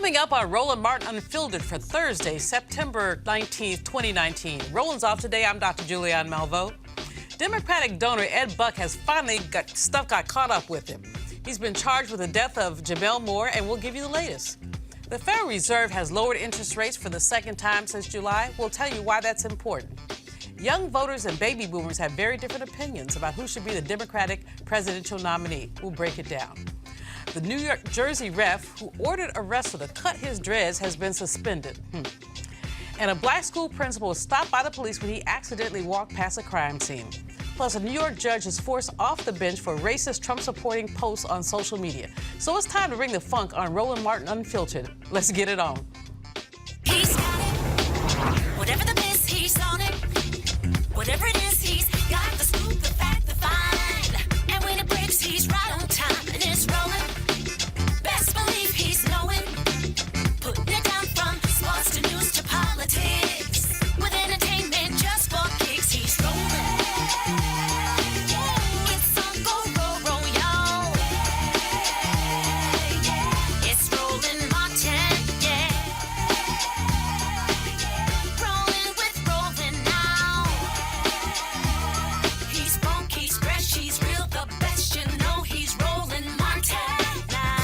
Coming up on Roland Martin Unfiltered for Thursday, September 19th, 2019. Roland's off today. I'm Dr. Julianne Malveaux. Democratic donor Ed Buck has finally got caught up with him. He's been charged with the death of Jamel Moore, and we'll give you the latest. The Federal Reserve has lowered interest rates for the second time since July. We'll tell you why that's important. Young voters and baby boomers have very different opinions about who should be the Democratic presidential nominee. We'll break it down. The New Jersey ref who ordered a wrestler to cut his dreads has been suspended. And a black school principal was stopped by the police when he accidentally walked past a crime scene. Plus, a New York judge is forced off the bench for racist Trump-supporting posts on social media. So it's time to bring the funk on Roland Martin Unfiltered. Let's get it on. He's got it. Whatever the miss, he's on it. Whatever it is, he's got the scoop, the fact, the find. And when it breaks, he's right on time. And it's rolling. Best believe he's knowing. Putting it down from sports to news to politics. With entertainment just for kicks, he's rolling. It's on go, roll, y'all. It's Roland Martin, yeah. Rolling with Roland now. He's funk, he's fresh, he's real, the best, you know he's Roland Martin now.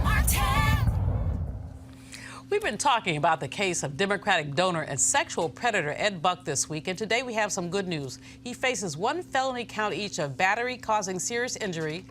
Martin. We've been talking about the case of Democratic donor and sexual predator Ed Buck this week, and today we have some good news. He faces one felony count each of battery causing serious injury,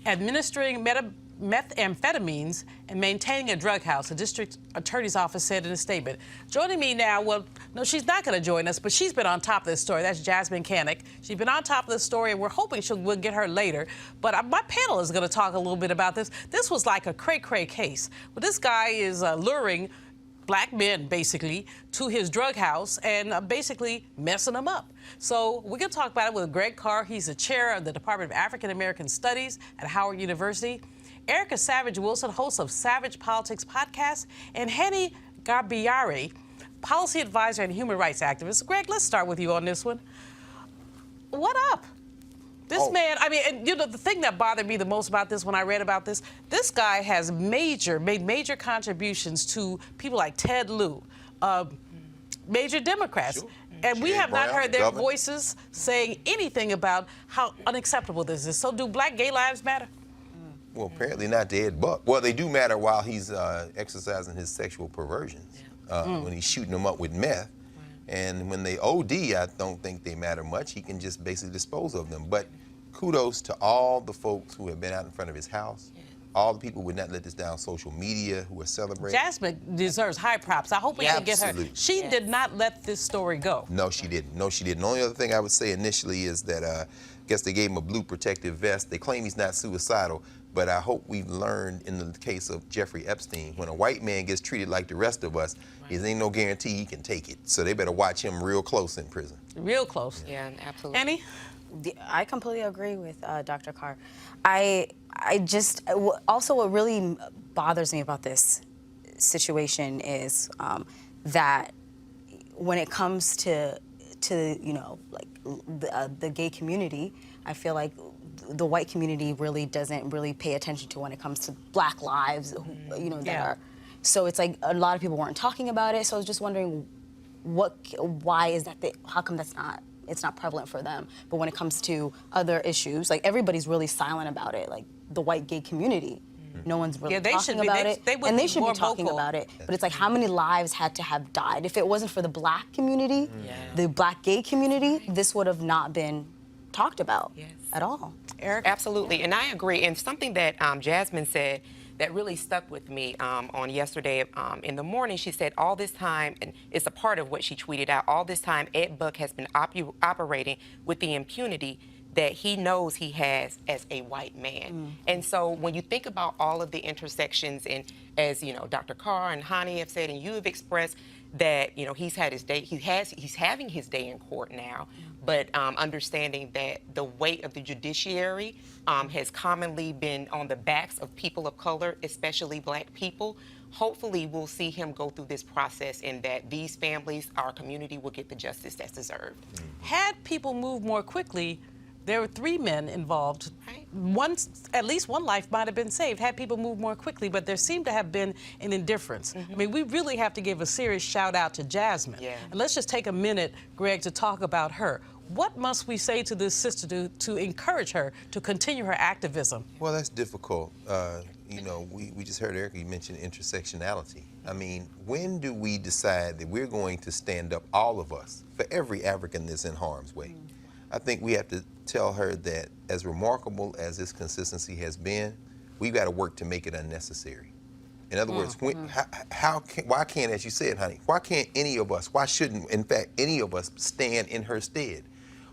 administering methamphetamines, and maintaining a drug house, the district attorney's office said in a statement. Joining me now, well, no, she's not going to join us, but she's been on top of this story. That's Jasmine Canick. She's been on top of this story, and we're hoping we'll get her later. But my panel is going to talk a little bit about this. This was like a cray-cray case. But this guy is luring black men, basically, to his drug house and basically messing them up. So we're going to talk about it with Greg Carr. He's the chair of the Department of African American Studies at Howard University. Erica Savage Wilson, host of Savage Politics Podcast, and Hani Garbiari, policy advisor and human rights activist. Greg, let's start with you on this one. What up? This man, I mean, and you know, the thing that bothered me the most about this when I read about this guy has made major contributions to people like Ted Lieu, major Democrats. Sure. And we have not heard their voices saying anything about how unacceptable this is. So do black gay lives matter? Well, apparently not to Ed Buck. Well, they do matter while he's exercising his sexual perversions, when he's shooting them up with meth. And when they OD, I don't think they matter much. He can just basically dispose of them. But kudos to all the folks who have been out in front of his house, all the people who would not let this down social media, who are celebrating. Jasmine deserves high props. I hope we can get her. She did not let this story go. No, she didn't. No, she didn't. The only other thing I would say initially is that I guess they gave him a blue protective vest. They claim he's not suicidal. But I hope we've learned in the case of Jeffrey Epstein, when a white man gets treated like the rest of us, there ain't no guarantee he can take it. So they better watch him real close in prison. Real close. Yeah, absolutely. Annie? I completely agree with Dr. Carr. I just, also what really bothers me about this situation is that when it comes to you know, like the gay community, I feel like the white community really doesn't really pay attention to when it comes to black lives, you know, that are. So it's like a lot of people weren't talking about it. So I was just wondering, why is that? How come it's not prevalent for them? But when it comes to other issues, like everybody's really silent about it. Like the white gay community, no one's really talking about it, and they should be talking about it. But it's like, how many lives had to have died? If it wasn't for the black community, the black gay community, this would have not been talked about at all. Eric? Absolutely, and I agree. And something that Jasmine said that really stuck with me on yesterday in the morning, she said all this time, and it's a part of what she tweeted out, all this time Ed Buck has been operating with the impunity that he knows he has as a white man. And so when you think about all of the intersections, and as you know, Dr. Carr and Hani have said, and you have expressed that, you know, he's had his day, he's having his day in court now, but understanding that the weight of the judiciary has commonly been on the backs of people of color, especially black people. hopefully we'll see him go through this process and that these families, our community, will get the justice that's deserved. Had people moved more quickly, there were 3 men involved. Right. At least one life might have been saved had people moved more quickly, but there seemed to have been an indifference. I mean, we really have to give a serious shout out to Jasmine. Yeah. And let's just take a minute, Greg, to talk about her. What must we say to this sister to encourage her to continue her activism? Well, that's difficult. You know, we just heard Erica mention intersectionality. I mean, when do we decide that we're going to stand up, all of us, for every African that's in harm's way? I think we have to tell her that as remarkable as this consistency has been, we've got to work to make it unnecessary. In other words, why can't, as you said, honey, why can't any of us, why shouldn't, in fact, any of us stand in her stead?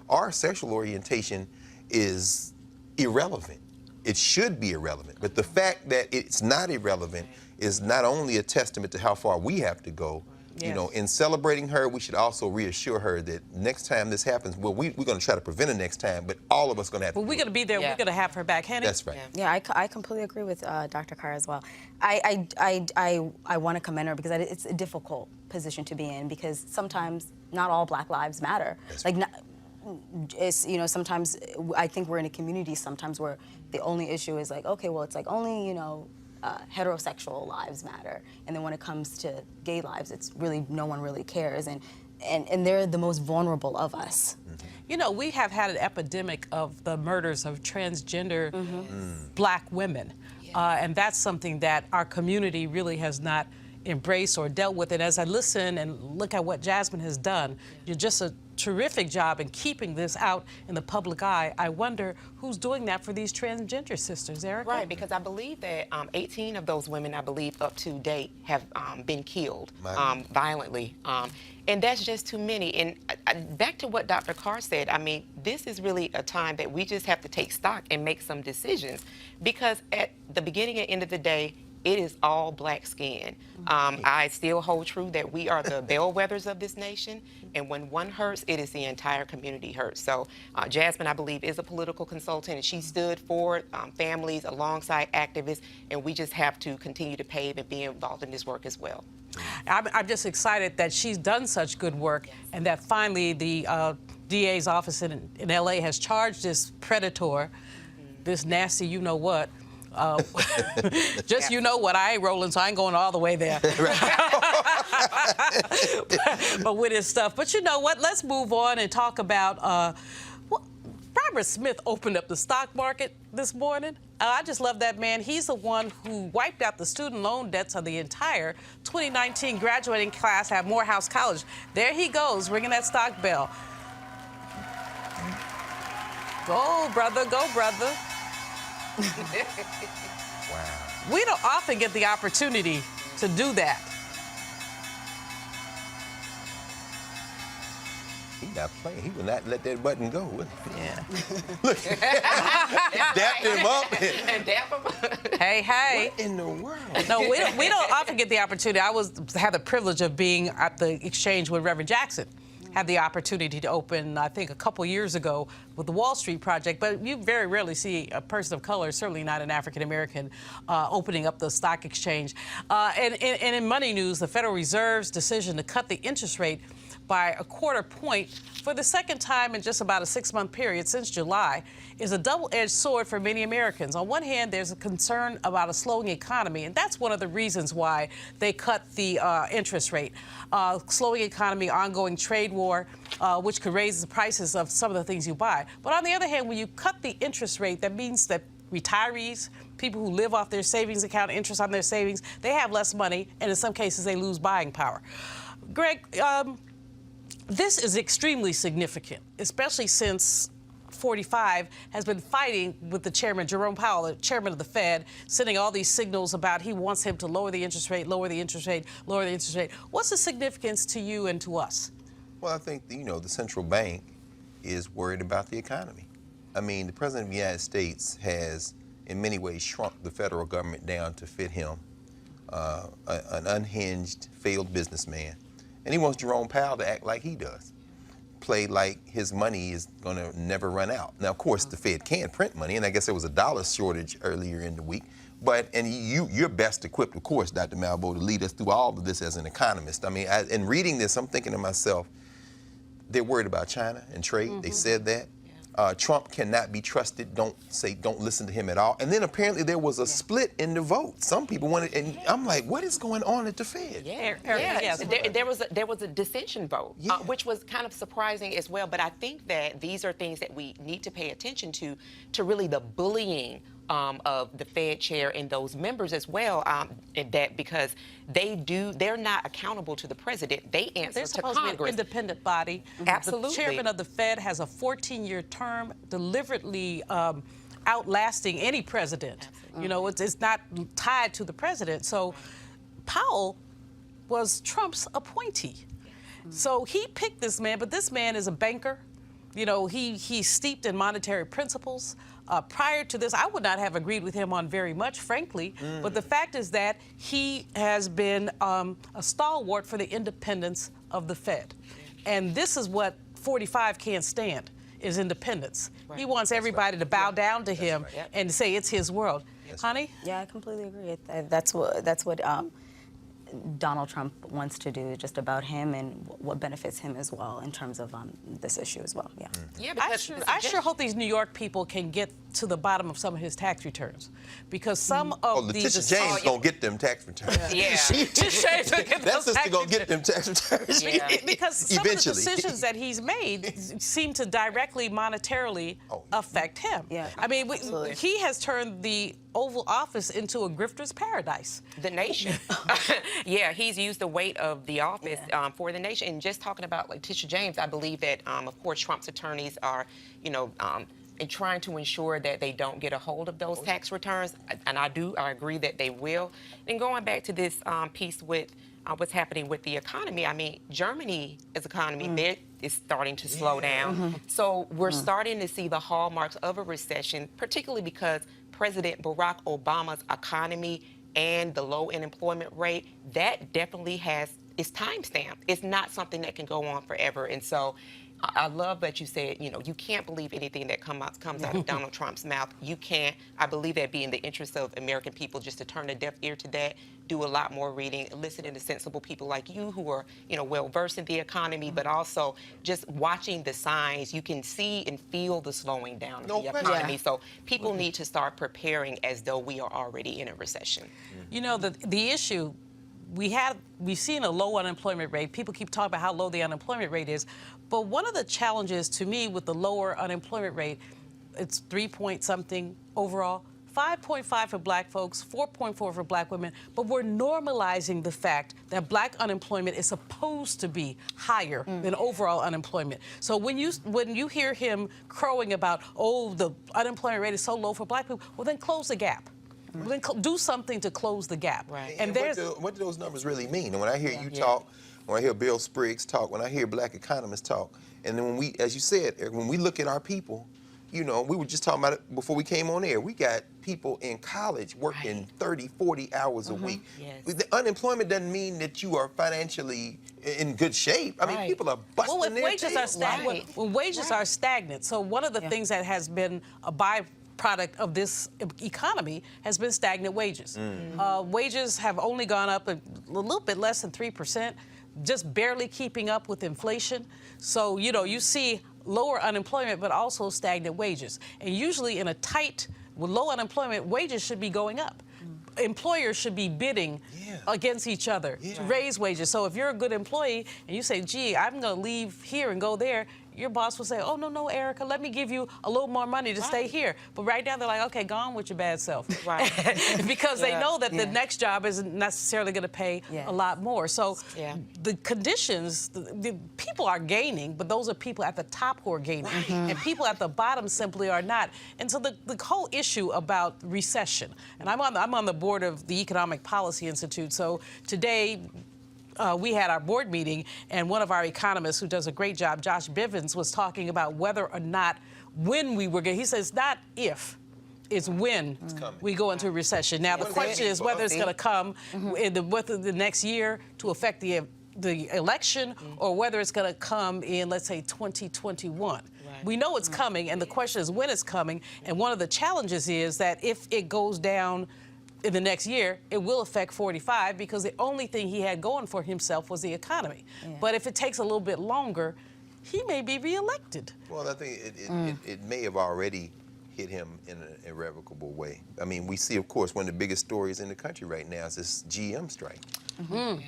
Our sexual orientation is irrelevant. It should be irrelevant. But the fact that it's not irrelevant is not only a testament to how far we have to go. You know, in celebrating her, we should also reassure her that next time this happens, well, we're going to try to prevent it next time, but all of us are going to have to. Well, we're going to be there. Yeah. We're going to have her back, Henny. That's right. Yeah, I completely agree with Dr. Carr as well. I want to commend her because it's a difficult position to be in because sometimes not all Black lives matter. That's Like, it's, you know, sometimes I think we're in a community sometimes where the only issue is like, okay, well, it's like only, you know, heterosexual lives matter, and then when it comes to gay lives, it's really no one really cares, and they're the most vulnerable of us. You know, we have had an epidemic of the murders of transgender Black women, and that's something that our community really has not embraced or dealt with. And as I listen and look at what Jasmine has done, you're just a terrific job in keeping this out in the public eye. I wonder who's doing that for these transgender sisters, Erica? Right, because I believe that 18 of those women, I believe, up to date, have been killed violently. And that's just too many. And back to what Dr. Carr said, I mean, this is really a time that we just have to take stock and make some decisions. Because at the beginning and end of the day, it is all Black skin. I still hold true that we are the bellwethers of this nation, and when one hurts, it is the entire community hurts. So Jasmine, I believe, is a political consultant, and she stood for families alongside activists, and we just have to continue to pave and be involved in this work as well. I'm just excited that she's done such good work, and that finally the DA's office in LA has charged this predator, this nasty you-know-what. Just you know what, I ain't Roland, so I ain't going all the way there. but with his stuff. But you know what? Let's move on and talk about Robert Smith opened up the stock market this morning. I just love that man. He's the one who wiped out the student loan debts of the entire 2019 graduating class at Morehouse College. There he goes, ringing that stock bell. Go, brother, go, brother. Wow. We don't often get the opportunity to do that. He not playing. He will not let that button go, will he? Yeah. Look, dapped him up. And dap 'em. Hey. What in the world? No, we don't often get the opportunity. I had the privilege of being at the exchange with Reverend Jackson. Had the opportunity to open, I think, a couple years ago with the Wall Street Project, but you very rarely see a person of color, certainly not an African-American, opening up the stock exchange. And in money news, the Federal Reserve's decision to cut the interest rate by a quarter point for the second time in just about a 6-month period since July is a double-edged sword for many Americans. On one hand, there's a concern about a slowing economy, and that's one of the reasons why they cut the interest rate. Slowing economy, ongoing trade war, which could raise the prices of some of the things you buy. But on the other hand, when you cut the interest rate, that means that retirees, people who live off their savings account, interest on their savings, they have less money, and in some cases, they lose buying power. Greg, this is extremely significant, especially since 45 has been fighting with the chairman, Jerome Powell, the chairman of the Fed, sending all these signals about he wants him to lower the interest rate, lower the interest rate, lower the interest rate. What's the significance to you and to us? Well, I think, you know, the central bank is worried about the economy. I mean, the President of the United States has, in many ways, shrunk the federal government down to fit him, an unhinged, failed businessman. And he wants Jerome Powell to act like he does, play like his money is going to never run out. Now, of course, the Fed can print money, and I guess there was a dollar shortage earlier in the week, And you're best equipped, of course, Dr. Malvo, to lead us through all of this as an economist. I mean, in reading this, I'm thinking to myself, they're worried about China and trade. They said that. Trump cannot be trusted. Don't listen to him at all. And then apparently there was a split in the vote. Some people wanted, and I'm like, what is going on at the Fed? Yes. There was a dissension vote, which was kind of surprising as well. But I think that these are things that we need to pay attention to really the bullying of the Fed chair and those members as well, that because they're not accountable to the president. They answer They're to supposed Congress. to be an independent body. Absolutely. The chairman of the Fed has a 14-year term, deliberately outlasting any president. You know, it's not tied to the president. So Powell was Trump's appointee. So he picked this man, but this man is a banker. You know, he's steeped in monetary principles. Prior to this, I would not have agreed with him on very much, frankly. But the fact is that he has been a stalwart for the independence of the Fed. And this is what 45 can't stand, is independence. He wants everybody to bow down to him and say it's his world. Honey? Yeah, I completely agree. That's what Donald Trump wants to do, just about him and what benefits him as well in terms of this issue as well. Yeah. I sure hope these New York people can get to the bottom of some of his tax returns, because some of these. Letitia James gonna get them tax returns. That sister gonna get them tax returns. Because some of the decisions that he's made seem to directly monetarily affect him. I mean, he has turned the Oval Office into a grifter's paradise. The nation. He's used the weight of the office for the nation. And just talking about Letitia James, I believe that, of course, Trump's attorneys are, and trying to ensure that they don't get a hold of those tax returns. And I agree that they will. And going back to this piece with what's happening with the economy, I mean, Germany's economy is starting to slow down. So we're starting to see the hallmarks of a recession, particularly because President Barack Obama's economy and the low unemployment rate, that definitely is time-stamped. It's not something that can go on forever. And so I love that you said, you can't believe anything that comes out of Donald Trump's mouth. You can't. I believe that be in the interest of American people just to turn a deaf ear to that, do a lot more reading, listening to sensible people like you who are, well-versed in the economy, but also just watching the signs. You can see and feel the slowing down of the economy. So people need to start preparing as though we are already in a recession. You know, the issue, we've seen a low unemployment rate. People keep talking about how low the unemployment rate is. But one of the challenges to me with the lower unemployment rate, it's 3-point-something overall, 5.5 for black folks, 4.4 for black women, but we're normalizing the fact that black unemployment is supposed to be higher than overall unemployment. So when you hear him crowing about, the unemployment rate is so low for black people, well, then close the gap. Then do something to close the gap. And what do those numbers really mean? And when I hear you talk, when I hear Bill Spriggs talk, when I hear black economists talk, and then when we, as you said, Eric, when we look at our people, we were just talking about it before we came on air. We got people in college working 30, 40 hours a week. The unemployment doesn't mean that you are financially in good shape. I mean, people are busting their tails. When wages are stagnant, so one of the things that has been a byproduct of this economy has been stagnant wages. Wages have only gone up a little bit less than 3%, just barely keeping up with inflation. So, you see lower unemployment, but also stagnant wages. And usually in with low unemployment, wages should be going up. Employers should be bidding against each other to raise wages. So if you're a good employee and you say, gee, I'm going to leave here and go there, your boss will say, oh, no, Erica, let me give you a little more money to stay here. But right now they're like, okay, go on with your bad self. Because they know that the next job isn't necessarily going to pay a lot more. So the conditions, the people are gaining, but those are people at the top who are gaining. And people at the bottom simply are not. And so the whole issue about recession, and I'm on the board of the Economic Policy Institute, so today, we had our board meeting, and one of our economists who does a great job, Josh Bivens, was talking about whether or not when we were going. He says not if, it's when we go into a recession. Now the question is whether it's going to come within the next year to affect the election, or whether it's going to come in, let's say, 2021. We know it's coming, and the question is when it's coming. And one of the challenges is that if it goes down in the next year, it will affect 45 because the only thing he had going for himself was the economy. Yeah. But if it takes a little bit longer, he may be reelected. Well, I think it may have already hit him in an irrevocable way. I mean, we see, of course, one of the biggest stories in the country right now is this GM strike.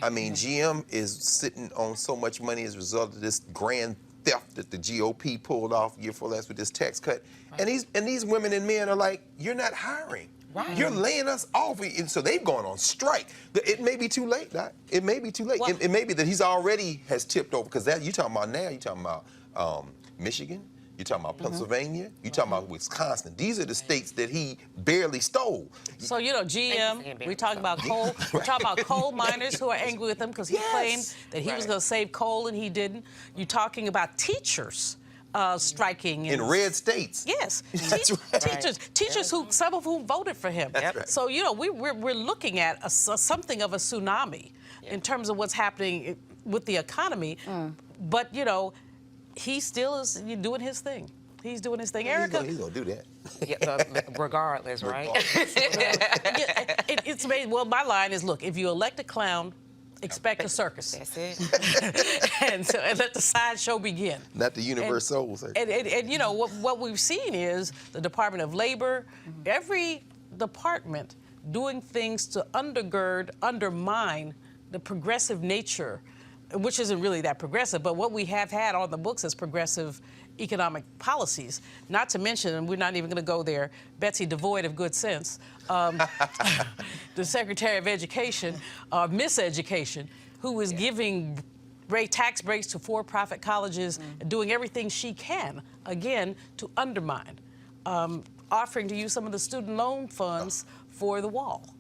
I mean, GM is sitting on so much money as a result of this grand theft that the GOP pulled off year for last with this tax cut. And these women and men are like, you're not hiring. Right. You're laying us off. And so they've gone on strike. It may be too late, Doc. It may be too late. Well, it may be that he's already has tipped over, because that you're talking about now, you're talking about Michigan, you're talking about Pennsylvania, you're talking about Wisconsin. These are the states that he barely stole. So, you know, GM, we talk about coal. We talk about coal miners who are angry with him because he claimed that he was going to save coal and he didn't. You're talking about teachers striking In red states. Yes, That's right. teachers who some of whom voted for him. That's right. So you know we're looking at something of a tsunami in terms of what's happening with the economy. But you know, he still is doing his thing. He's doing his thing. Erica, He's gonna do that. Yeah, regardless, right? it's made. Well, my line is: look, if you elect a clown, expect a circus. That's it. and let the sideshow begin. Not the universe soul, sir. And you know, what we've seen is the Department of Labor, every department doing things to undermine the progressive nature, which isn't really that progressive, but what we have had on the books is progressive economic policies. Not to mention, and we're not even going to go there, Betsy, devoid of good sense, the Secretary of Education, Miseducation, who is giving tax breaks to for-profit colleges and doing everything she can, again, to undermine, offering to use some of the student loan funds for the wall.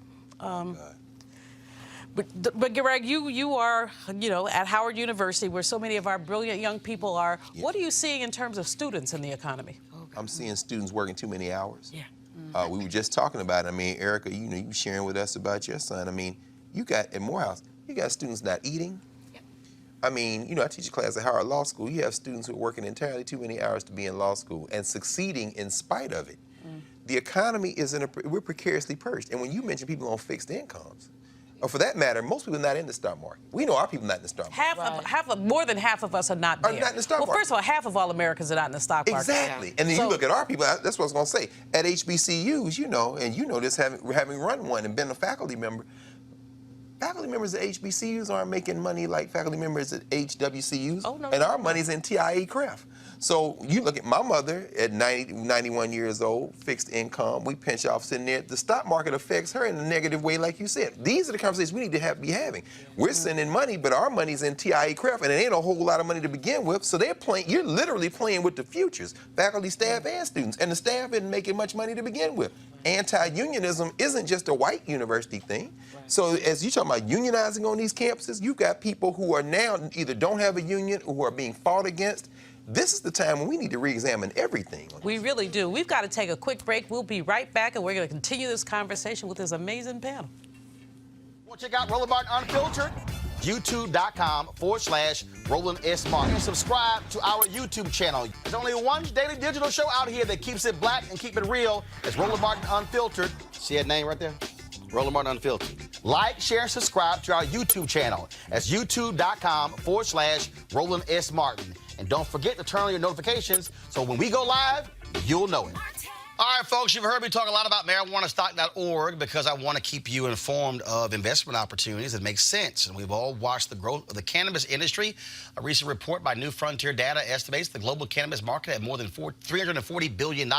But Greg, you are, you know, at Howard University, where so many of our brilliant young people are. Yeah. What are you seeing in terms of students in the economy? I'm seeing students working too many hours. Yeah. We were just talking about it. I mean, Erica, you know, you were sharing with us about your son. I mean, you got, at Morehouse, you got students not eating. Yep. I mean, you know, I teach a class at Howard Law School. You have students who are working entirely too many hours to be in law school and succeeding in spite of it. The economy is we're precariously perched. And when you mention people on fixed incomes, or for that matter, most people are not in the stock market. We know our people not in the stock market. More than half of us are not there. Are not in the stock market. Well, first of all, half of all Americans are not in the stock market. Exactly. And then you look at our people, that's what I was going to say. At HBCUs, you know, and you know this having run one and been a faculty member, faculty members at HBCUs aren't making money like faculty members at HWCUs. Oh, no. And our money's in TIE craft. So you look at my mother at 90, 91 years old, fixed income, we pinch off sitting there. The stock market affects her in a negative way, like you said. These are the conversations we need to be having. We're sending money, but our money's in TIE craft, and it ain't a whole lot of money to begin with. So they're playing, you're literally playing with the futures, faculty, staff, and students. And the staff isn't making much money to begin with. Anti-unionism isn't just a white university thing. So as you're talking about unionizing on these campuses, you've got people who are now either don't have a union or who are being fought against. This is the time when we need to re-examine everything. We really do. We've got to take a quick break. We'll be right back, and we're going to continue this conversation with this amazing panel. Well, check out Roland Martin Unfiltered, youtube.com/Roland S. Martin. And subscribe to our YouTube channel. There's only one daily digital show out here that keeps it black and keep it real. It's Roland Martin Unfiltered. See that name right there? Roland Martin Unfiltered. Like, share, and subscribe to our YouTube channel. That's youtube.com/Roland S. Martin. And don't forget to turn on your notifications so when we go live, you'll know it. All right, folks, you've heard me talk a lot about marijuanastock.org because I want to keep you informed of investment opportunities that make sense. And we've all watched the growth of the cannabis industry. A recent report by New Frontier Data estimates the global cannabis market at more than $340 billion.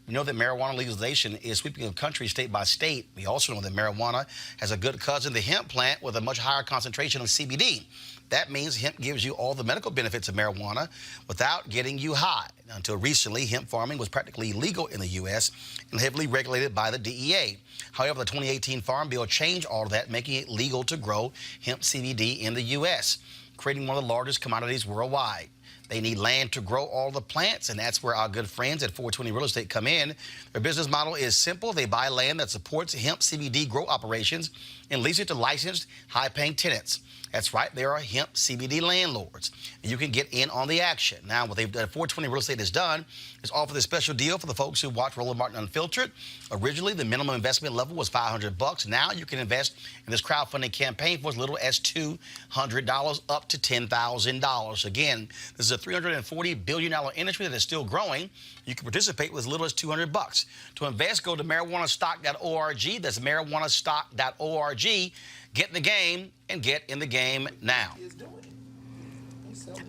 We know that marijuana legalization is sweeping the country state by state. We also know that marijuana has a good cousin, the hemp plant, with a much higher concentration of CBD. That means hemp gives you all the medical benefits of marijuana without getting you high. Until recently, hemp farming was practically illegal in the U.S. and heavily regulated by the DEA. However, the 2018 Farm Bill changed all of that, making it legal to grow hemp CBD in the U.S., creating one of the largest commodities worldwide. They need land to grow all the plants, and that's where our good friends at 420 Real Estate come in. Their business model is simple. They buy land that supports hemp CBD grow operations and lease it to licensed, high-paying tenants. That's right, there are hemp CBD landlords. And you can get in on the action. Now, what they've done, 420 Real Estate has done is offer this special deal for the folks who watch Roland Martin Unfiltered. Originally, the minimum investment level was $500. Now you can invest in this crowdfunding campaign for as little as $200 up to $10,000. Again, this is a $340 billion industry that is still growing. You can participate with as little as $200. To invest, go to marijuanastock.org. That's marijuanastock.org. Get in the game and get in the game now.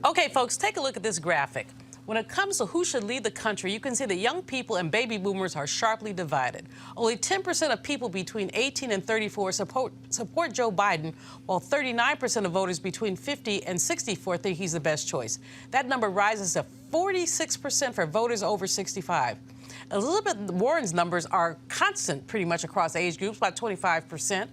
Okay, folks, take a look at this graphic. When it comes to who should lead the country, you can see that young people and baby boomers are sharply divided. Only 10% of people between 18 and 34 support Joe Biden, while 39% of voters between 50 and 64 think he's the best choice. That number rises to 46% for voters over 65. Elizabeth Warren's numbers are constant pretty much across age groups, about 25%.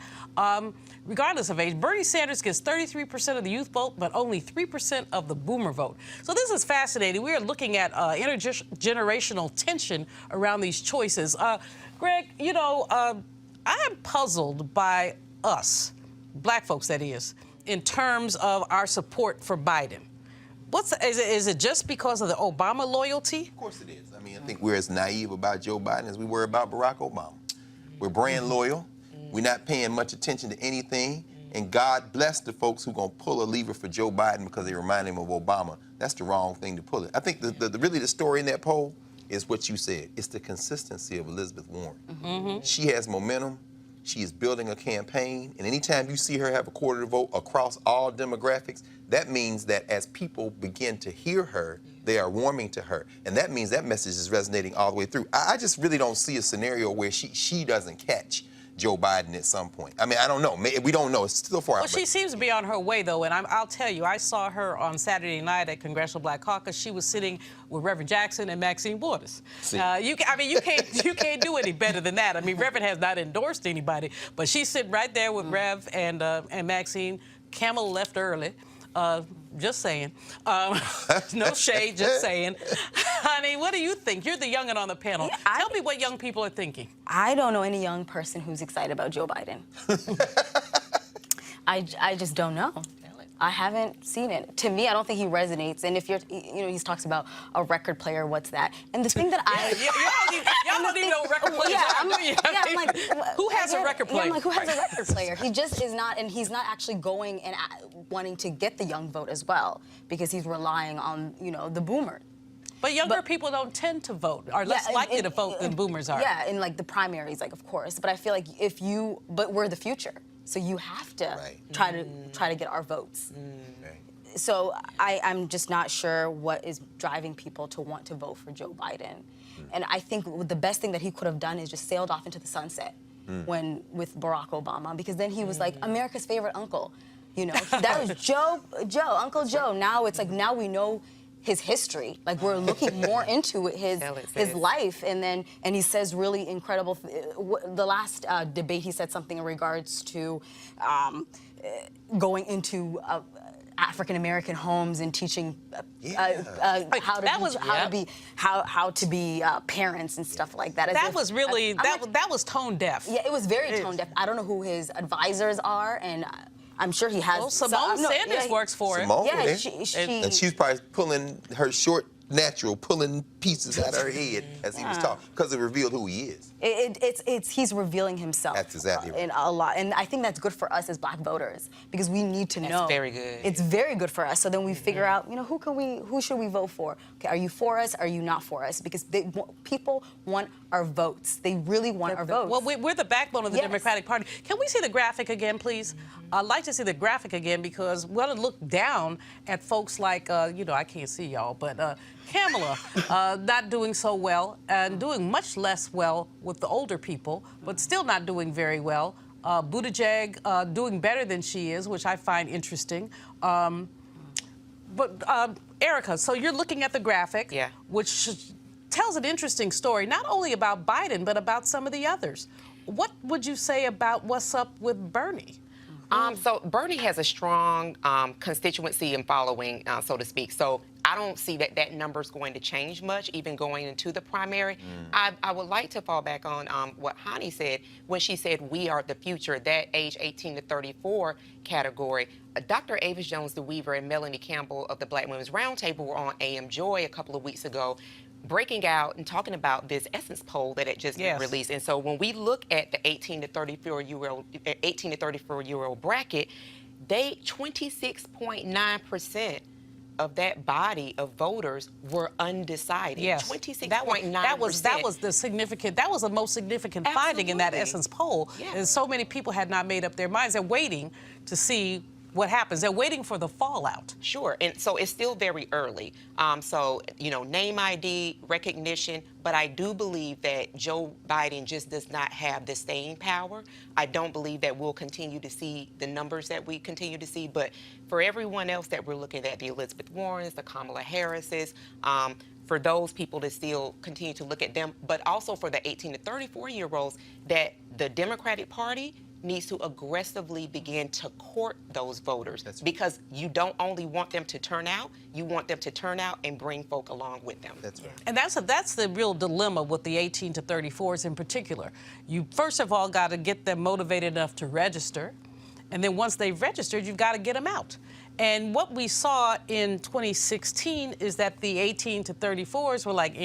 Regardless of age, Bernie Sanders gets 33% of the youth vote, but only 3% of the boomer vote. So this is fascinating. We are looking at intergenerational tension around these choices. Greg, you know, I am puzzled by us, black folks that is, in terms of our support for Biden. Is it just because of the Obama loyalty? Of course it is. I mean, I think we're as naive about Joe Biden as we were about Barack Obama. We're brand loyal. We're not paying much attention to anything. And God bless the folks who are going to pull a lever for Joe Biden because they remind him of Obama. That's the wrong thing to pull it. I think really the story in that poll is what you said. It's the consistency of Elizabeth Warren. She has momentum. She is building a campaign. And anytime you see her have a quarter of the vote across all demographics, that means that as people begin to hear her, they are warming to her. And that means that message is resonating all the way through. I just really don't see a scenario where she doesn't catch Joe Biden at some point. I mean, I don't know. We don't know. It's still far out. Well, she seems to be on her way, though, and I'll tell you, I saw her on Saturday night at Congressional Black Caucus. She was sitting with Reverend Jackson and Maxine Waters. You can't do any better than that. I mean, Reverend has not endorsed anybody, but she's sitting right there with Rev and Maxine. Camel left early. Just saying. No shade, just saying. Honey, what do you think? You're the youngin' on the panel. Yeah, Tell me what young people are thinking. I don't know any young person who's excited about Joe Biden. I just don't know. I haven't seen it. To me, I don't think he resonates. And if he talks about a record player, what's that? And the thing that y'all don't even know record players. I'm like, who has a record player? Yeah, I'm like, who has a record player? He just is not, and he's not actually going and wanting to get the young vote as well, because he's relying on, the boomer. But younger people don't tend to vote, are less likely to vote than boomers are. Yeah, in like the primaries, like, of course. But I feel like but we're the future. So you have to try to get our votes. So I'm just not sure what is driving people to want to vote for Joe Biden. And I think the best thing that he could have done is just sailed off into the sunset with Barack Obama, because then he was like America's favorite uncle. That was Joe, Uncle Joe. Now it's like, now we know his history. Like, we're looking more into his life, and he says really incredible. The last debate, he said something in regards to going into African American homes and teaching how to be parents and stuff like that. That was really that was tone deaf. Yeah, it was very tone deaf. I don't know who his advisors are, and I'm sure he has. Well, Simone Sanders works for him. Yeah, and she's probably pulling her short natural, pulling pieces out of her head as he was talking, because it revealed who he is. He's revealing himself. That's exactly right. In a lot, and I think that's good for us as black voters, because we need to know. That's very good. It's very good for us. So then we figure out, who should we vote for? Okay, are you for us? Are you not for us? Because people want our votes. They really want our votes. Well, we're the backbone of the Democratic Party. Can we see the graphic again, please? I'd like to see the graphic again, because we want to look down at folks like, I can't see y'all, but Kamala not doing so well, and doing much less well with the older people, but still not doing very well. Buttigieg doing better than she is, which I find interesting. But Erica, so you're looking at the graphic, which tells an interesting story, not only about Biden, but about some of the others. What would you say about what's up with Bernie? So Bernie has a strong constituency and following, so to speak. So I don't see that number's going to change much, even going into the primary. I would like to fall back on what Hani said when she said we are the future, that age 18 to 34 category. Dr. Avis Jones-DeWeaver and Melanie Campbell of the Black Women's Roundtable were on AM Joy a couple of weeks ago, breaking out and talking about this Essence poll that had just been released. And so when we look at the 18 to 34-year-old bracket, 26.9% of that body of voters were undecided. Yes, 26.9%. That was the significant. That was the most significant finding in that Essence poll. Yeah. And so many people had not made up their minds. They're waiting to see what happens. They're waiting for the fallout. Sure, and so it's still very early. So, name ID, recognition, but I do believe that Joe Biden just does not have the staying power. I don't believe that we'll continue to see the numbers that we continue to see, but for everyone else that we're looking at, the Elizabeth Warrens, the Kamala Harrises, for those people to still continue to look at them, but also for the 18 to 34-year-olds, that the Democratic Party needs to aggressively begin to court those voters, because you don't only want them to turn out, you want them to turn out and bring folk along with them. That's right. And that's the real dilemma with the 18 to 34s in particular. You first of all got to get them motivated enough to register, and then once they've registered, you've got to get them out. And what we saw in 2016 is that the 18 to 34s were like,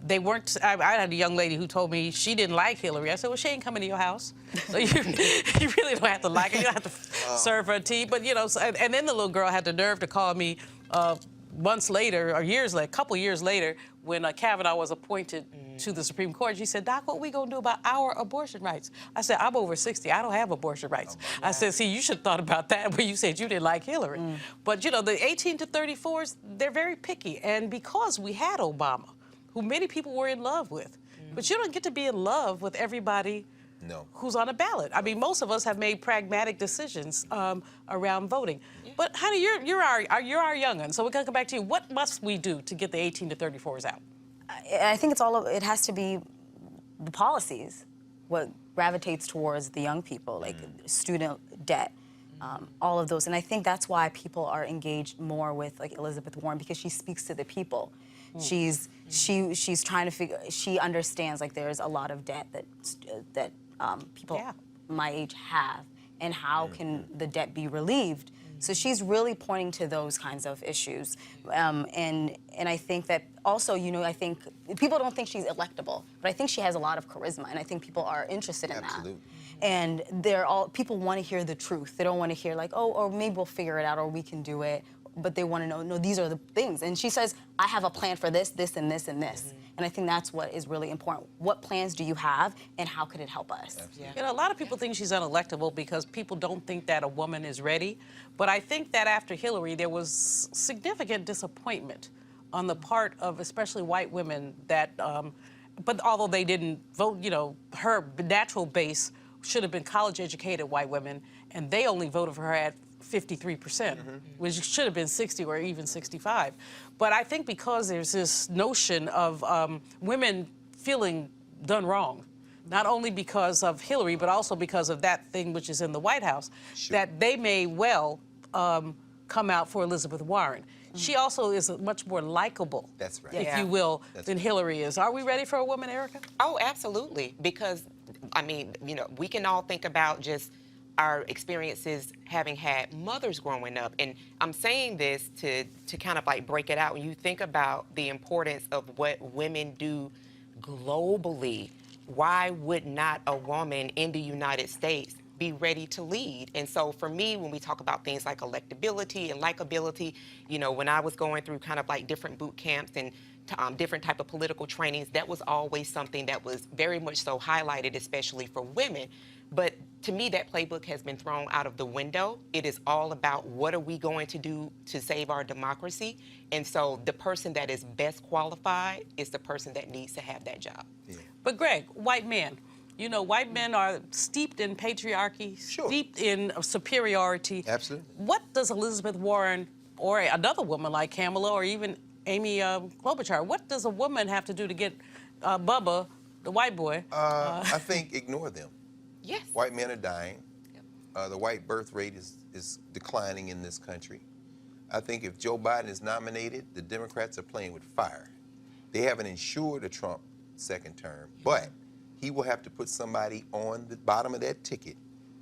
They weren't. I had a young lady who told me she didn't like Hillary. I said, well, she ain't coming to your house. So you really don't have to like her. You don't have to serve her tea. But, and then the little girl had the nerve to call me months later, or years later, a couple years later, when Kavanaugh was appointed to the Supreme Court. She said, Doc, what are we going to do about our abortion rights? I said, I'm over 60. I don't have abortion rights. I said, see, you should have thought about that when you said you didn't like Hillary. But, the 18 to 34s, they're very picky. And because we had Obama, who many people were in love with. But you don't get to be in love with everybody who's on a ballot. I mean, most of us have made pragmatic decisions around voting. But honey, you're our young'un, so we're gonna come back to you. What must we do to get the 18 to 34s out? I think it has to be the policies, what gravitates towards the young people, like student debt, all of those. And I think that's why people are engaged more with like Elizabeth Warren, because she speaks to the people. She's trying to figure. She understands like there's a lot of debt that people my age have, and how can the debt be relieved? So she's really pointing to those kinds of issues, and I think that also, I think people don't think she's electable, but I think she has a lot of charisma, and I think people are interested in that. And people want to hear the truth. They don't want to hear like, oh, or maybe we'll figure it out, or we can do it. But they want to know, no, these are the things. And she says, I have a plan for this, this, and this, and this. And I think that's what is really important. What plans do you have, and how could it help us? A lot of people think she's unelectable because people don't think that a woman is ready. But I think that after Hillary, there was significant disappointment on the part of especially white women that, but although they didn't vote, her natural base should have been college-educated white women, and they only voted for her at 53%, which should have been 60 or even 65. But I think because there's this notion of women feeling done wrong, not only because of Hillary, but also because of that thing which is in the White House, that they may well come out for Elizabeth Warren. She also is much more likable, if you will, than Hillary is. Are we ready for a woman, Erica? Oh, absolutely. Because, we can all think about just our experiences having had mothers growing up. And I'm saying this to kind of like break it out. When you think about the importance of what women do globally, why would not a woman in the United States be ready to lead? And so for me, when we talk about things like electability and likability, when I was going through kind of like different boot camps and different type of political trainings, that was always something that was very much so highlighted, especially for women. But to me, that playbook has been thrown out of the window. It is all about what are we going to do to save our democracy. And so the person that is best qualified is the person that needs to have that job. But Greg, white men, white men are steeped in patriarchy, steeped in superiority. Absolutely. What does Elizabeth Warren or another woman like Kamala or even Amy Klobuchar, what does a woman have to do to get Bubba, the white boy? I think ignore them. Yes. White men are dying. the white birth rate is declining in this country. I think if Joe Biden is nominated, the Democrats are playing with fire. They haven't ensured a Trump second term, but he will have to put somebody on the bottom of that ticket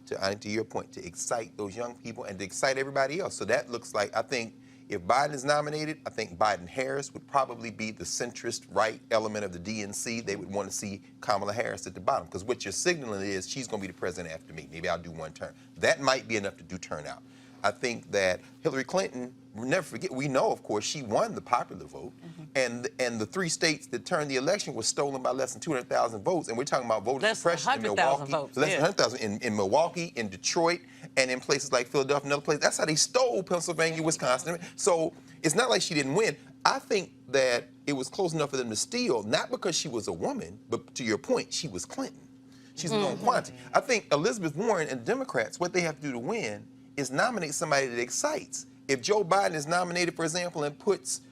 to your point, to excite those young people and to excite everybody else. So that looks like, I think, if Biden is nominated, I think Biden-Harris would probably be the centrist right element of the DNC. They would want to see Kamala Harris at the bottom, because what you're signaling is she's going to be the president after me. Maybe I'll do one term. That might be enough to do turnout. I think that Hillary Clinton, we'll never forget, we know, of course, she won the popular vote, and the 3 states that turned the election was stolen by less than 200,000 votes, and we're talking about voter suppression in Milwaukee. Votes, less than 100,000 in Milwaukee, in Detroit, and in places like Philadelphia and other places. That's how they stole Pennsylvania, Wisconsin. So it's not like she didn't win. I think that it was close enough for them to steal, not because she was a woman, but to your point, she was Clinton. She's a known quantity. I think Elizabeth Warren and Democrats, what they have to do to win is nominate somebody that excites. If Joe Biden is nominated, for example, and puts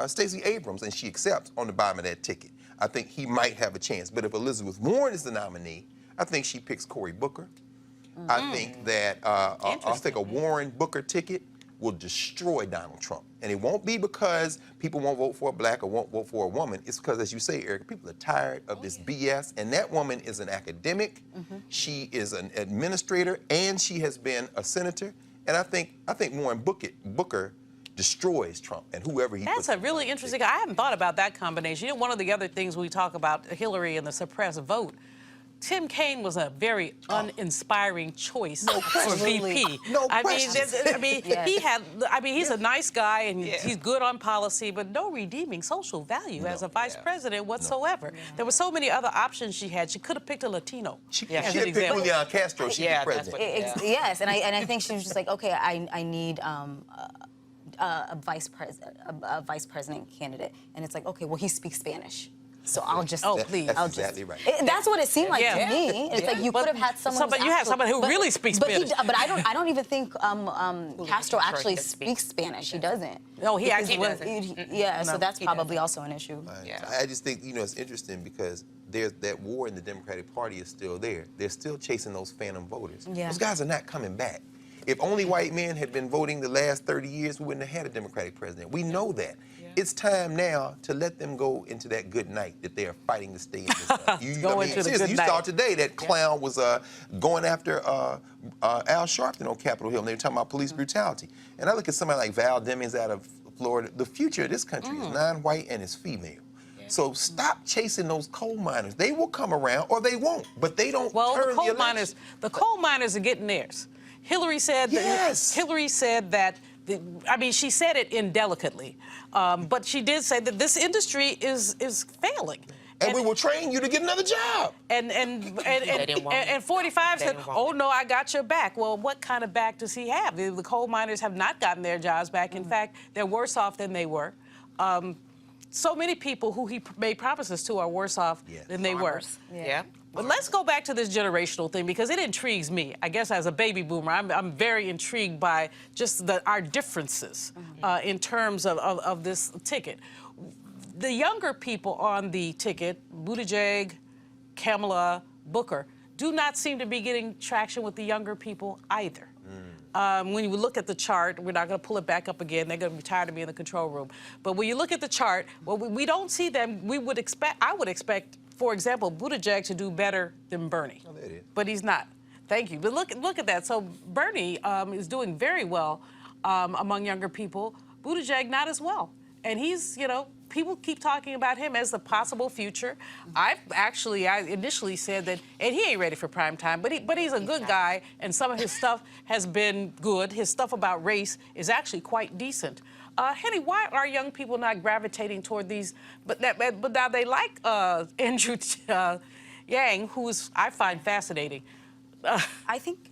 Stacey Abrams, and she accepts, on the bottom of that ticket, I think he might have a chance. But if Elizabeth Warren is the nominee, I think she picks Cory Booker. I think that I think a Warren-Booker ticket will destroy Donald Trump. And it won't be because people won't vote for a black or won't vote for a woman. It's because, as you say, Erica, people are tired of this BS. And that woman is an academic. She is an administrator, and she has been a senator. And I think Warren Booker destroys Trump and whoever he puts. That's a really interesting. I hadn't thought about that combination. You know, one of the other things we talk about Hillary and the suppressed vote, Tim Kaine was a very uninspiring choice for VP. No I mean, Yes. he had. I mean, he's a nice guy and he's good on policy, but no redeeming social value as a vice president whatsoever. There were so many other options she had. She could have picked a Latino. She as had an picked example. Julian Castro. She'd be president. Yes, and I think she was just like, okay, I need a vice president candidate, and it's like, okay, well, he speaks Spanish. So I'll just, please. That's I'll exactly just, right. That's what it seemed like Yeah. to me. It's like you could have had someone. You have somebody who really speaks Spanish. But I don't even think Castro actually speaks Spanish. He doesn't. No, he actually doesn't. Yeah, so No, that's he probably also an issue. I just think, you know, it's interesting because there's that war in the Democratic Party is still there. They're still chasing those phantom voters. Yeah. Those guys are not coming back. If only white men had been voting the last 30 years, we wouldn't have had a Democratic president. We know that. It's time now to let them go into that good night that they are fighting to stay in this country. Go into the good You night. saw today that clown was going after Al Sharpton on Capitol Hill, and they were talking about police brutality. And I look at somebody like Val Demings out of Florida. The future of this country is non-white and is female. So stop chasing those coal miners. They will come around or they won't, but they don't turn The coal miners are getting theirs. Hillary said that. Yes. Hillary said that. I mean, she said it indelicately, but she did say that this industry is failing. And we will train you to get another job. And didn't want it. 45 They said, didn't want "Oh it. no, I got your back." Well, what kind of back does he have? The coal miners have not gotten their jobs back. In fact, they're worse off than they were. So many people who he made promises to are worse off than they were. Yeah. But let's go back to this generational thing because it intrigues me. I guess as a baby boomer, I'm very intrigued by just our differences in terms of this ticket. The younger people on the ticket, Buttigieg, Kamala, Booker, do not seem to be getting traction with the younger people either. When you look at the chart, we're not going to pull it back up again. They're going to be tired of me in the control room. But when you look at the chart, well, we don't see them. I would expect, for example, Buttigieg to do better than Bernie. Oh, there it is. But he's not. Thank you. But look at that. So Bernie is doing very well among younger people. Buttigieg not as well. And he's, you know, people keep talking about him as the possible future. I initially said that, and he ain't ready for prime time, but he's a good guy, and some of his stuff has been good. His stuff about race is actually quite decent. Henny, why are young people not gravitating toward these? But now they like Andrew Yang, who's I find fascinating. I think,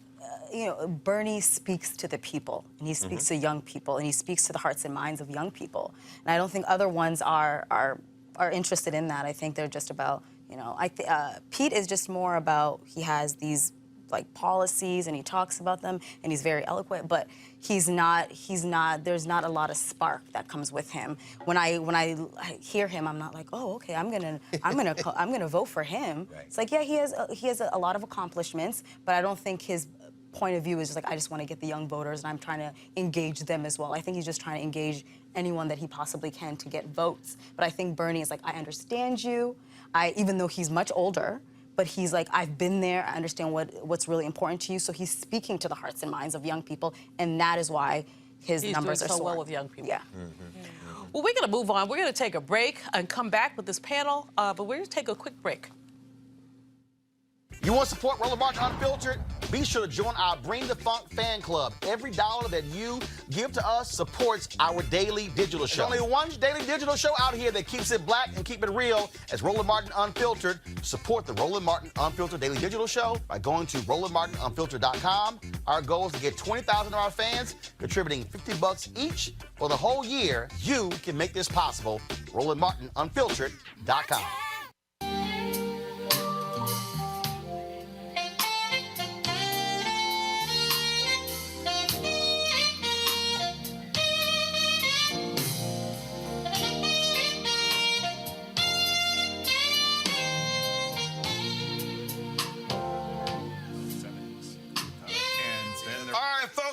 you know, Bernie speaks to the people, and he speaks to young people, and he speaks to the hearts and minds of young people. And I don't think other ones are interested in that. I think they're just about, you know, Pete is just more about, he has these like policies and he talks about them and he's very eloquent, but there's not a lot of spark that comes with him. When I hear him, I'm not like, oh, okay, I'm gonna vote for him. Right. It's like, yeah, he has a lot of accomplishments, but I don't think his point of view is just like, I just want to get the young voters and I'm trying to engage them as well. I think he's just trying to engage anyone that he possibly can to get votes. But I think Bernie is like, I understand you. Even though he's much older, but he's like, I've been there, I understand what's really important to you. So he's speaking to the hearts and minds of young people, and that is why his numbers are so soaring. well with young people. Yeah. Well, we're going to move on. We're going to take a break and come back with this panel, but we're going to take a quick break. You want to support Roland Martin Unfiltered? Be sure to join our Bring the Funk fan club. Every dollar that you give to us supports our daily digital show. There's only one daily digital show out here that keeps it black and keep it real as Roland Martin Unfiltered. Support the Roland Martin Unfiltered daily digital show by going to RolandMartinUnfiltered.com. Our goal is to get 20,000 of our fans contributing $50 each for the whole year. You can make this possible. RolandMartinUnfiltered.com.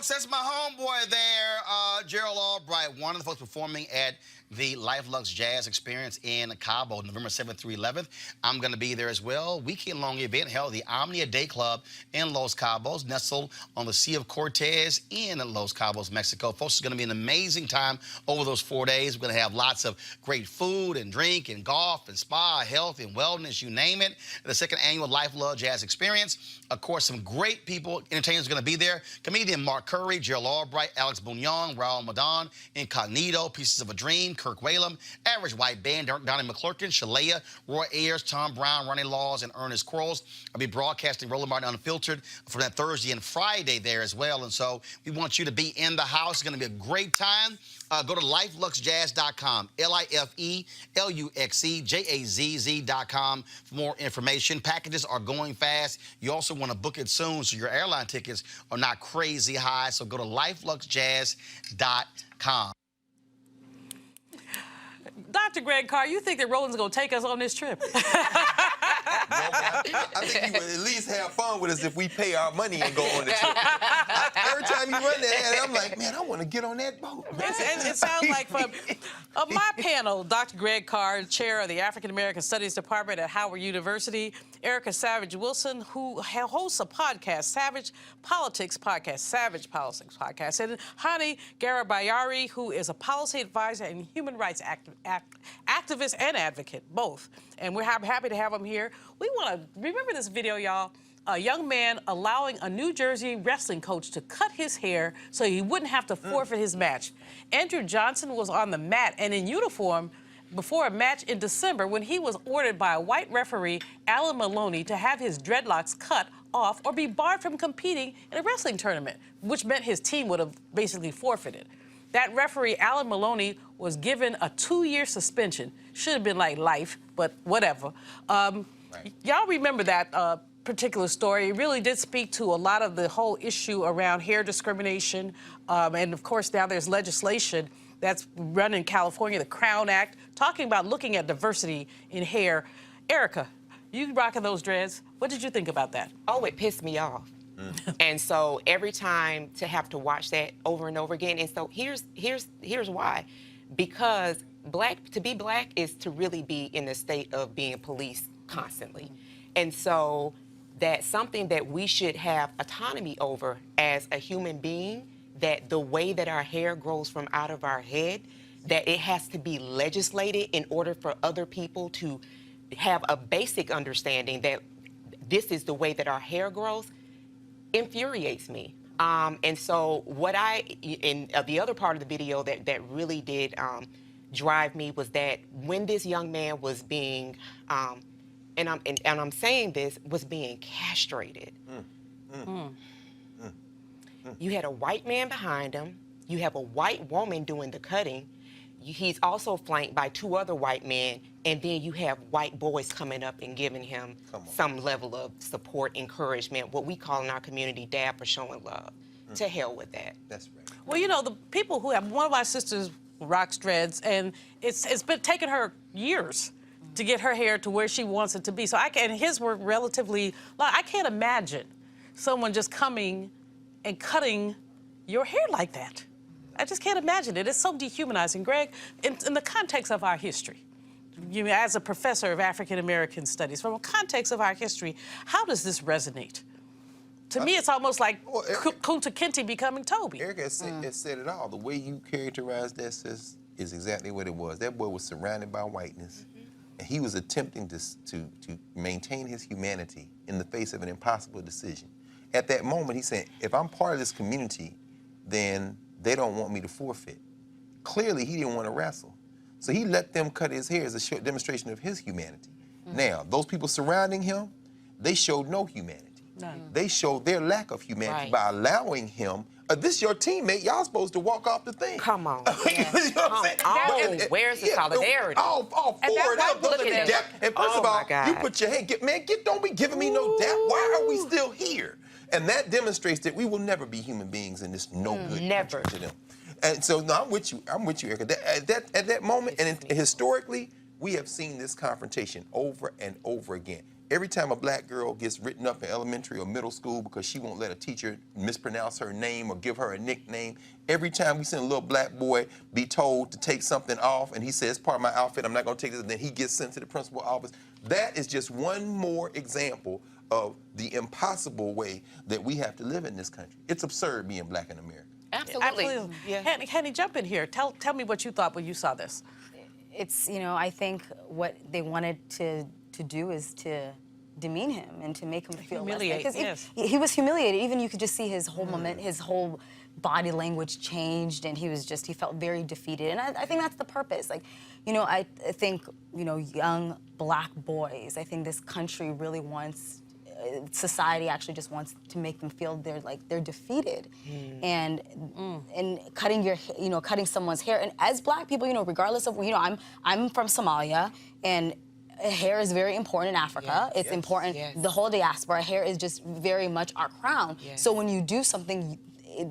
That's my homeboy there, Gerald Albright, one of the folks performing at the Luxe Jazz Experience in Cabo, November 7th through 11th. I'm going to be there as well. Weekend-long event held at the Omnia Day Club in Los Cabos, nestled on the Sea of Cortez in Los Cabos, Mexico. Folks, it's going to be an amazing time over those 4 days. We're going to have lots of great food and drink and golf and spa, health and wellness, you name it. The second annual Luxe Jazz Experience. Of course, some great people, entertainers are going to be there. Comedian Mark Curry, Gerald Albright, Alex Bugnon, Raul Madan, Incognito, Pieces of a Dream, Kirk Whalum, Average White Band, Donnie McClurkin, Shalea, Roy Ayers, Tom Brown, Ronnie Laws, and Ernest Quarles. I'll be broadcasting Roland Martin Unfiltered for that Thursday and Friday there as well. And so we want you to be in the house. It's going to be a great time. Go to LifeLuxeJazz.com, LifeLuxeJazz.com for more information. Packages are going fast. You also want to book it soon so your airline tickets are not crazy high. So go to LifeLuxeJazz.com. Dr. Greg Carr, you think that Roland's going to take us on this trip? I think he would at least have fun with us if we pay our money and go on the trip. Every time you run that, I'm like, man, I want to get on that boat. It sounds like from my panel, Dr. Greg Carr, chair of the African American Studies Department at Howard University, Erica Savage Wilson, who hosts a podcast, Savage Politics Podcast, and Hani Garabayari, who is a policy advisor and human rights activist and advocate, both. And we're happy to have them here. We want to remember this video, y'all. A young man allowing a New Jersey wrestling coach to cut his hair so he wouldn't have to forfeit his match. Andrew Johnson was on the mat and in uniform before a match in December when he was ordered by a white referee, Alan Maloney, to have his dreadlocks cut off or be barred from competing in a wrestling tournament, which meant his team would have basically forfeited. That referee, Alan Maloney, was given a 2-year suspension. Should have been like life, but whatever. Y'all remember that particular story. It really did speak to a lot of the whole issue around hair discrimination. And of course, now there's legislation that's run in California, the Crown Act, talking about looking at diversity in hair. Erica, you rocking those dreads. What did you think about that? Oh, it pissed me off. And so every time to have to watch that over and over again. And so here's why. Because to be black is to really be in the state of being policed constantly. And so that's something that we should have autonomy over as a human being, that the way that our hair grows from out of our head, that it has to be legislated in order for other people to have a basic understanding that this is the way that our hair grows, infuriates me. And so what the other part of the video that really did drive me was that when this young man was being, and I'm saying this, was being castrated. You had a white man behind him. You have a white woman doing the cutting. He's also flanked by 2 other white men, and then you have white boys coming up and giving him some level of support, encouragement, what we call in our community dab for showing love. To hell with that. That's right. Well, you know, the people who have, one of my sisters rocks dreads, and it's been taking her years to get her hair to where she wants it to be. So and his were relatively, I can't imagine someone just coming and cutting your hair like that. I just can't imagine it. It's so dehumanizing. Greg, in the context of our history, you know, as a professor of African American studies, from a context of our history, how does this resonate? To me, it's almost like Kunta Kinte becoming Toby. Erica has said it all. The way you characterize this is exactly what it was. That boy was surrounded by whiteness, and he was attempting to maintain his humanity in the face of an impossible decision. At that moment, he said, if I'm part of this community, then they don't want me to forfeit. Clearly, he didn't want to wrestle. So he let them cut his hair as a short demonstration of his humanity. Now, those people surrounding him, they showed no humanity. They showed their lack of humanity by allowing him, this your teammate, y'all supposed to walk off the thing. Come on. You know what I'm saying? Where's the solidarity? All four of them, those are the dap. And first of all, you put your hand, don't be giving me no dap. Why are we still here? And that demonstrates that we will never be human beings in this no good country to them. And so, no, I'm with you, Erica. At that moment, and historically, we have seen this confrontation over and over again. Every time a black girl gets written up in elementary or middle school because she won't let a teacher mispronounce her name or give her a nickname, every time we send a little black boy be told to take something off and he says, it's part of my outfit, I'm not going to take this, and then he gets sent to the principal's office. That is just one more example of the impossible way that we have to live in this country. It's absurd being black in America. Absolutely. Yeah. Henny, jump in here. Tell me what you thought when you saw this. It's, you know, I think what they wanted to do is to demean him and to make him feel humiliate. Because he was humiliated. Even you could just see his whole moment, his whole body language changed, and he felt very defeated. And I think that's the purpose. Like, you know, I think, you know, young black boys, I think this country really wants, society actually just wants to make them feel they're defeated. And cutting someone's hair. And as black people, you know, regardless of, you know, I'm from Somalia, and hair is very important in Africa. It's important. The whole diaspora, hair is just very much our crown. So when you do something,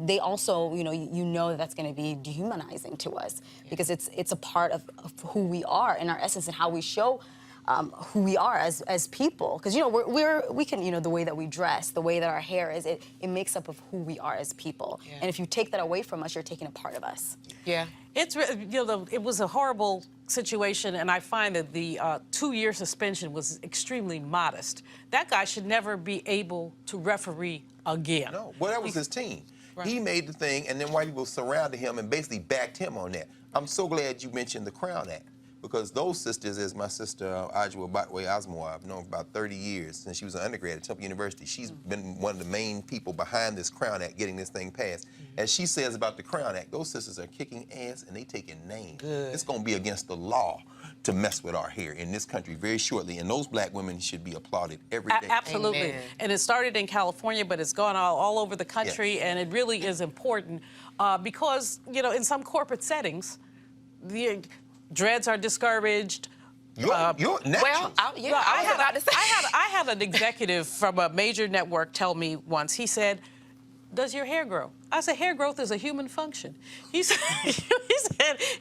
they also, you know that's going to be dehumanizing to us because it's a part of who we are in our essence and how we show who we are as people. Because, you know, we can, you know, the way that we dress, the way that our hair is, it makes up of who we are as people. And if you take that away from us, you're taking a part of us. It's, you know, it was a horrible situation, and I find that the 2-year suspension was extremely modest. That guy should never be able to referee again. No, well, that was his team. He made the thing, and then white people surrounded him and basically backed him on that. I'm so glad you mentioned the Crown Act, because those sisters, as my sister Ajwa Batwe Asmoa, I've known for about 30 years since she was an undergrad at Temple University. She's been one of the main people behind this Crown Act, getting this thing passed. As she says about the Crown Act, those sisters are kicking ass and they taking names. It's going to be against the law to mess with our hair in this country very shortly, and those black women should be applauded every day. Absolutely. Amen. And it started in California, but it's gone all over the country, and it really is important because, you know, in some corporate settings, the dreads are discouraged. You're well, I had an executive from a major network tell me once, he said, does your hair grow? I said, hair growth is a human function. He said,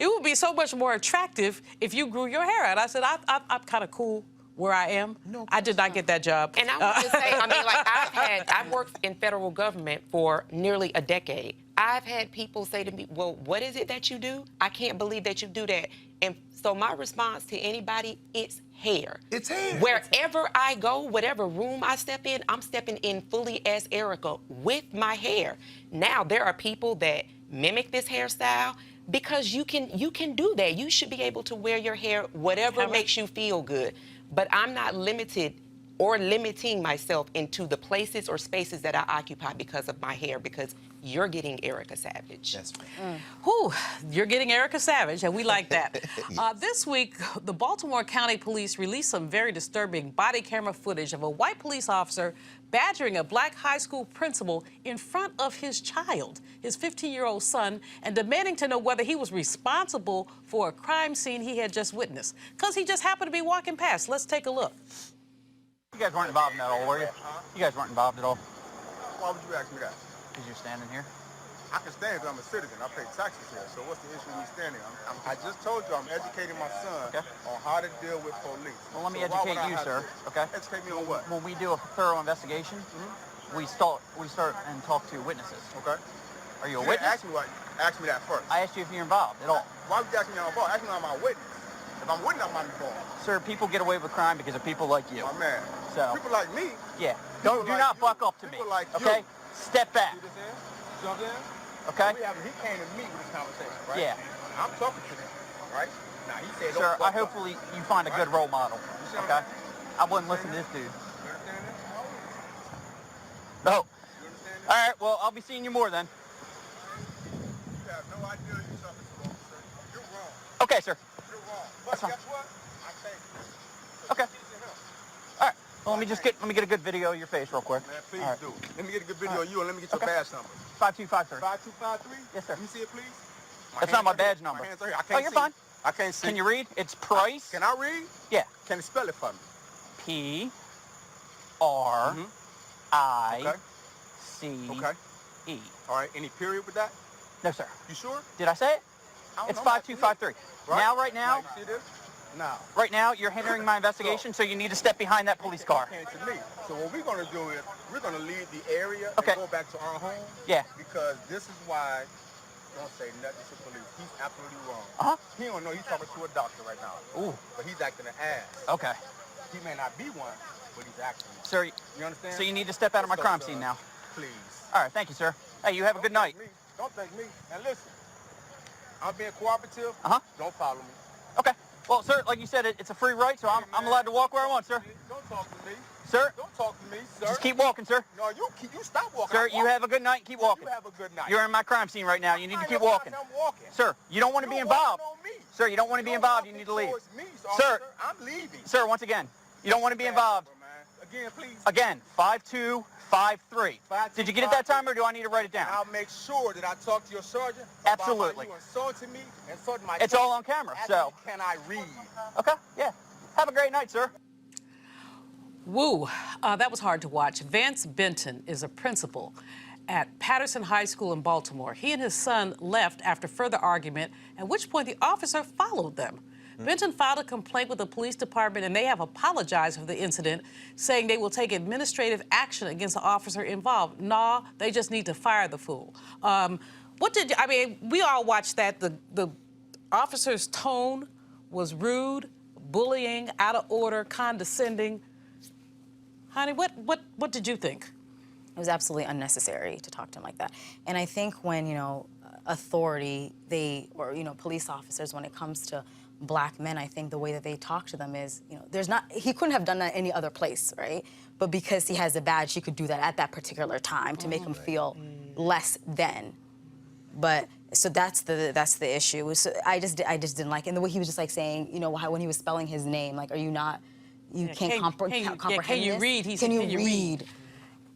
it would be so much more attractive if you grew your hair out. I said, I'm kind of cool where I am. No, I did not get that job. And I want to say, I mean, like, I've worked in federal government for nearly a decade. I've had people say to me, well, what is it that you do? I can't believe that you do that. And so my response to anybody, it's hair. It's hair. Wherever I go, whatever room I step in, I'm stepping in fully as Erica with my hair. Now, there are people that mimic this hairstyle because you can do that. You should be able to wear your hair whatever makes you feel good. But I'm not limited or limiting myself into the places or spaces that I occupy because of my hair, because you're getting Erica Savage. That's right. Whew, you're getting Erica Savage, and we like that. This week, the Baltimore County Police released some very disturbing body camera footage of a white police officer badgering a black high school principal in front of his child, his 15-year-old son, and demanding to know whether he was responsible for a crime scene he had just witnessed, because he just happened to be walking past. Let's take a look. You guys weren't involved in that at all, were you? You guys weren't involved at all? Why would you ask me that? Because you're standing here? I can stand because I'm a citizen. I pay taxes here. So what's the issue with me standing? I just told you I'm educating my son on how to deal with police. Well, let me educate you, sir. Okay? Educate me on what? When we do a thorough investigation, we start and talk to witnesses. Okay. Are you a You witness? ask me that first. I asked you if you're involved at all. Why would you ask me if I'm involved? Ask me if I'm a witness. If I'm a witness, I'm not involved. Sir, people get away with crime because of people like you. My man. So- People like me. Yeah. People Do like not you. fuck up to me. People like you. Okay? Step back. See this here? See what I'm saying? Okay? He came to me with this conversation, right? Yeah. I'm talking to him, right? Now he said, don't Sir, fuck up. hopefully you find a good role model. see what Okay? I'm I wouldn't listen to this dude. You understand that? No. You understand that? All right. Well, I'll be seeing you more then. You have no idea you're talking to, officer. You're wrong. Okay, sir. You're wrong. But That's fine. guess what? I thank you. Okay. He's in him. All right. Well, let me get a good video of your face real quick. Man, please All right. do. Let me get a good video of you and let me get your Okay. badge number. 5253. 5253? Yes, sir. Let me see it, please. That's not my hands are here. badge number. My hands are here. I Oh, can't you're see. fine. I can't see. Can you read? It's Price. Can I read? Yeah. Can you spell it for me? P-R-I-C-E. Okay. All right. Any period with that? No, sir. You sure? Did I say it? I don't It's know. 5253. Right now, you see this? Now. right now, you're hindering my investigation, so you need to step behind that police car. Came to me. So what we're gonna do is we're gonna leave the area Okay. and go back to our home. Yeah. Because this is why. Don't say nothing to police. He's absolutely wrong. Uh-huh. He don't know he's talking to a doctor right now. Ooh. But he's acting an ass. Okay. He may not be one, but he's acting one. Sir, You understand? so you need to step out of my Let's go, crime sir. scene now. Please. All right, thank you, sir. Hey, you have a good night. Don't thank me. And listen, I'm being cooperative. Uh-huh. Don't follow me. Okay. Well, sir, like you said, it's a free right, so I'm allowed to walk where I want, sir. Don't talk to me. Sir, Don't talk to me, sir. just keep walking, sir. No, you stop walking. Sir, I'm you walking. have a good night. Keep walking. You have a good night. You're in my crime scene right now. You need to I ain't keep no walking. I'm walking. Sir, you don't want to be You're involved. walking on me. Sir, you don't want to be You're involved. You walking need to leave. towards me, Sir. I'm leaving. Sir, once again, you don't want to be involved. Again, please. Again, 5253. Did you get it that time, or do I need to write it down? I'll make sure that I talk to your sergeant. Absolutely. About how you insulted me, insulted my It's case. all on camera, Ask so. me, can I read? Okay, yeah. Have a great night, sir. Woo, that was hard to watch. Vance Benton is a principal at Patterson High School in Baltimore. He and his son left after further argument, at which point the officer followed them. Benton filed a complaint with the police department, and they have apologized for the incident, saying they will take administrative action against the officer involved. Nah, they just need to fire the fool. We all watched that. The officer's tone was rude, bullying, out of order, condescending. Honey, what did you think? It was absolutely unnecessary to talk to him like that. And I think when, authority, police officers, when it comes to black men, I think the way that they talk to them is, he couldn't have done that any other place, right? But because he has a badge, he could do that at that particular time to make him feel less than. But so that's the issue. So I just didn't like it. And the way he was just like saying, when he was spelling his name, like, are you not? You can't comprehend can you this? read? He said, can you read?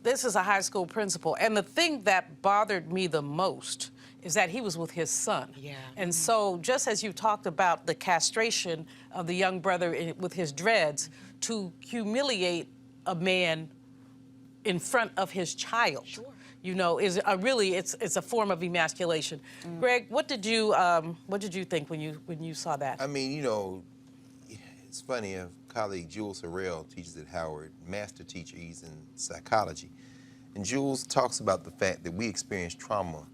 This is a high school principal, and the thing that bothered me the most is that he was with his son. Yeah. And so just as you talked about the castration of the young brother with his dreads, to humiliate a man in front of his child, is it's a form of emasculation. Greg, what did you think when you saw that? I mean, it's funny. A colleague, Jules Harrell, teaches at Howard, master teacher. He's in psychology, and Jules talks about the fact that we experience trauma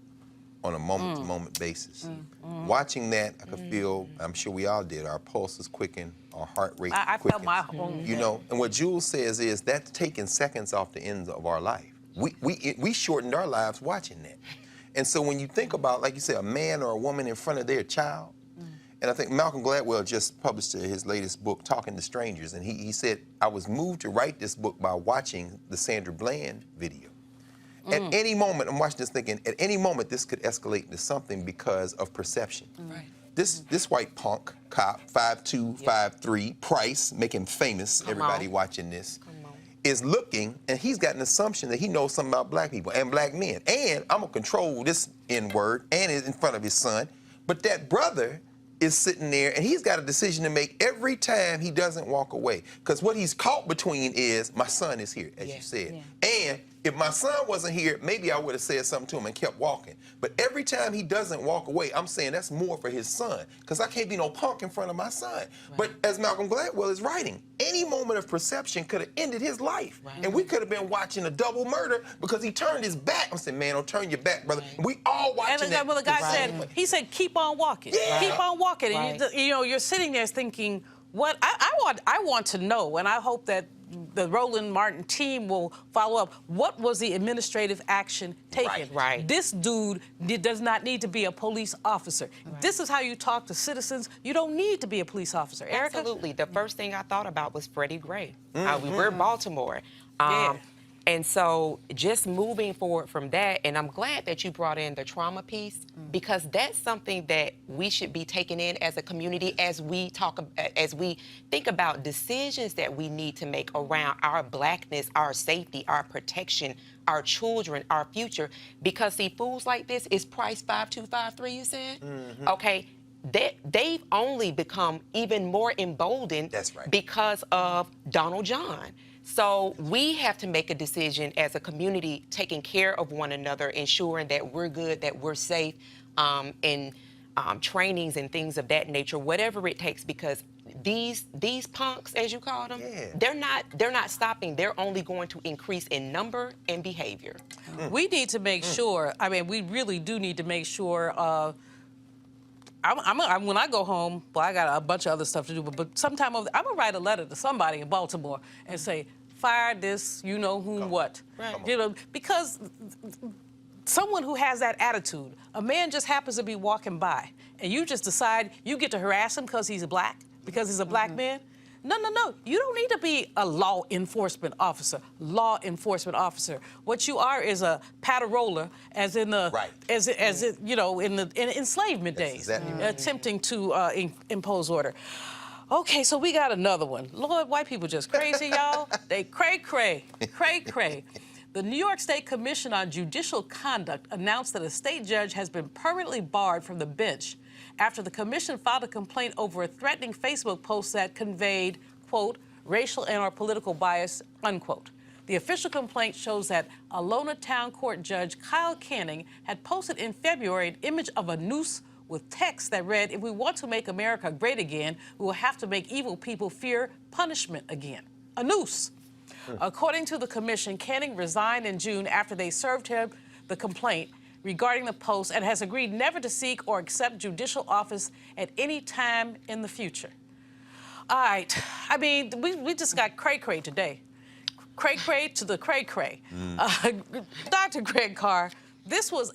on a moment-to-moment basis. Watching that, I could feel, I'm sure we all did, our pulses quicken, our heart rate I quickens. felt my own. And what Jules says is that's taking seconds off the ends of our life. We shortened our lives watching that. And so when you think about, like you said, a man or a woman in front of their child, and I think Malcolm Gladwell just published his latest book, Talking to Strangers, and he said, I was moved to write this book by watching the Sandra Bland video. At any moment, I'm watching this thinking, at any moment this could escalate into something because of perception. Right. This white punk cop, 5'2", 5'3", Price, make him famous, everybody watching this, is looking, and he's got an assumption that he knows something about black people and black men. And I'm gonna control this N-word, and it's in front of his son. But that brother is sitting there, and he's got a decision to make every time he doesn't walk away. Because what he's caught between is, my son is here, as you said. saying, if my son wasn't here, maybe I would have said something to him and kept walking. But every time he doesn't walk away, I'm saying that's more for his son, because I can't be no punk in front of my son. Right. But as Malcolm Gladwell is writing, any moment of perception could have ended his life. Right. And we could have been watching a double murder because he turned his back. I'm saying, man, don't turn your back, brother. Right. We all watching and that. And the guy said, he said, keep on walking. Yeah. Keep on walking. Right. And you know, you're sitting there thinking, what I want to know, and I hope that the Roland Martin team will follow up. What was the administrative action taken? Right. This dude does not need to be a police officer. Right. This is how you talk to citizens. You don't need to be a police officer. Erica? Absolutely. The first thing I thought about was Freddie Gray. We're in Baltimore. And so just moving forward from that, and I'm glad that you brought in the trauma piece, because that's something that we should be taking in as a community as we think about decisions that we need to make around our Blackness, our safety, our protection, our children, our future. Because see, fools like this is price 5253, you said? Okay. They've only become even more emboldened because of Donald John. So we have to make a decision as a community, taking care of one another, ensuring that we're good, that we're safe, in trainings and things of that nature, whatever it takes, because these punks, as you call them, they're not stopping. They're only going to increase in number and behavior. We need to make sure, I mean, we really do need to make sure, when I go home, well, I got a bunch of other stuff to do, but sometime I'm gonna write a letter to somebody in Baltimore and say, fire this, you know whom, what. Right. You know, because someone who has that attitude, a man just happens to be walking by, and you just decide you get to harass him because he's black, because he's a black man. No, no, no. You don't need to be a law enforcement officer. Law enforcement officer. What you are is a pateroller, as in the you know, in enslavement days, attempting to impose order. Okay, so we got another one. Lord, white people just crazy, y'all. They cray-cray. The New York State Commission on Judicial Conduct announced that a state judge has been permanently barred from the bench after the commission filed a complaint over a threatening Facebook post that conveyed, quote, racial and or political bias, unquote. The official complaint shows that Alona Town Court Judge Kyle Canning had posted in February an image of a noose with text that read, if we want to make America great again, we will have to make evil people fear punishment again. A noose. According to the commission, Canning resigned in June after they served him the complaint regarding the post and has agreed never to seek or accept judicial office at any time in the future. All right. I mean, we just got cray-cray today. Cray-cray to the cray-cray. Dr. Greg Carr, this was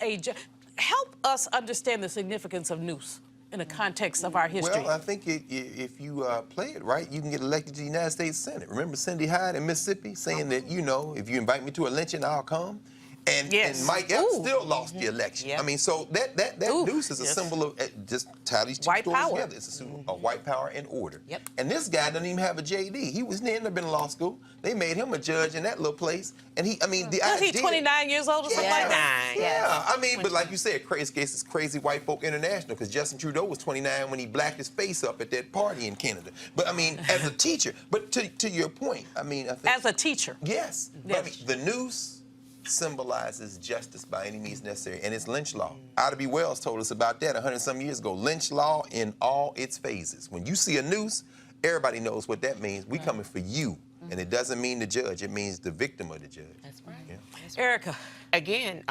help us understand the significance of noose in the context of our history. Well, I think if you play it right, you can get elected to the United States Senate. Remember Cindy Hyde in Mississippi saying that, you know, if you invite me to a lynching, I'll come? And Mike Epps still lost the election. I mean, so that noose is a symbol of, just tie these two stories together. It's a symbol of white power and order. And this guy doesn't even have a JD. He never been in law school. They made him a judge in that little place. And he, I mean, the idea. Was he 29 years old or something like that? Yeah, I mean, but like you said, crazy case is Crazy White Folk International, because Justin Trudeau was 29 when he blacked his face up at that party in Canada. But I mean, as a teacher, but to your point, I mean, I think. As a teacher. Yes. But, I mean, the noose symbolizes justice by any means necessary, and it's lynch law. Ida B. Wells told us about that 100-some years ago. Lynch law in all its phases. When you see a noose, everybody knows what that means. We coming for you, and it doesn't mean the judge. It means the victim of the judge. That's right. Yeah. That's right. Erica. Again,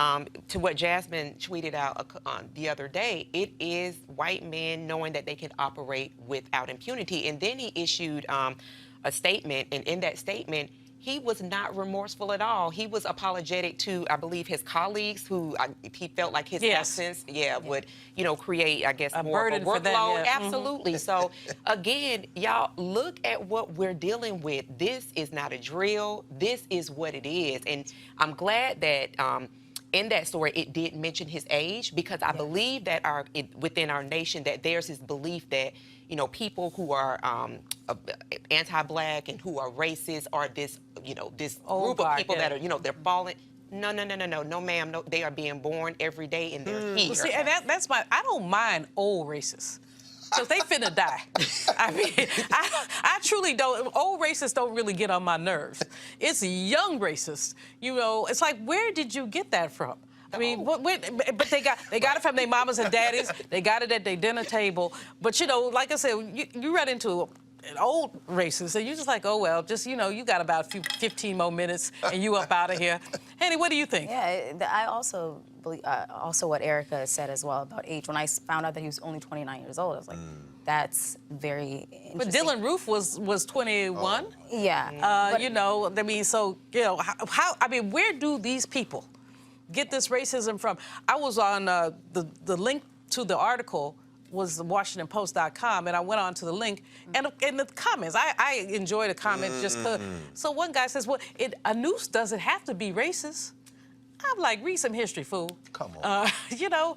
to what Jasmine tweeted out the other day, it is white men knowing that they can operate without impunity. And then he issued a statement, and in that statement, he was not remorseful at all. He was apologetic to, I believe, his colleagues who he felt like his absence, would, you know, create, I guess, more of a workload. For them, Absolutely. So, again, y'all, look at what we're dealing with. This is not a drill. This is what it is. And I'm glad that in that story, it did mention his age, because I believe that within our nation that there's this belief that, you know, people who are anti-black and who are racist are this, you know, this group of people that are, you know, they're falling. No, ma'am. No, they are being born every day and they're here. Well, see, and that's I don't mind old racists. because they finna die. I mean, I truly don't. Old racists don't really get on my nerves. It's young racists. You know, it's like, where did you get that from? I mean, but they got it from their mamas and daddies. They got it at their dinner table. But you know, like I said, you run into an old racist, and you're just like, oh well, just you got about 15 more minutes, and you up out of here. Henny, what do you think? Yeah, I also believe, also what Erica said as well about age. When I found out that he was only 29 years old, I was like, that's very interesting. But Dylan Roof was 21. Yeah. You know, I mean, so how? I mean, where do these people get this racism from? I was on the link to the article was WashingtonPost.com, and I went on to the link, and in the comments, I enjoy the comments just because. So one guy says, well, a noose doesn't have to be racist. I'm like, read some history, fool. Come on. You know?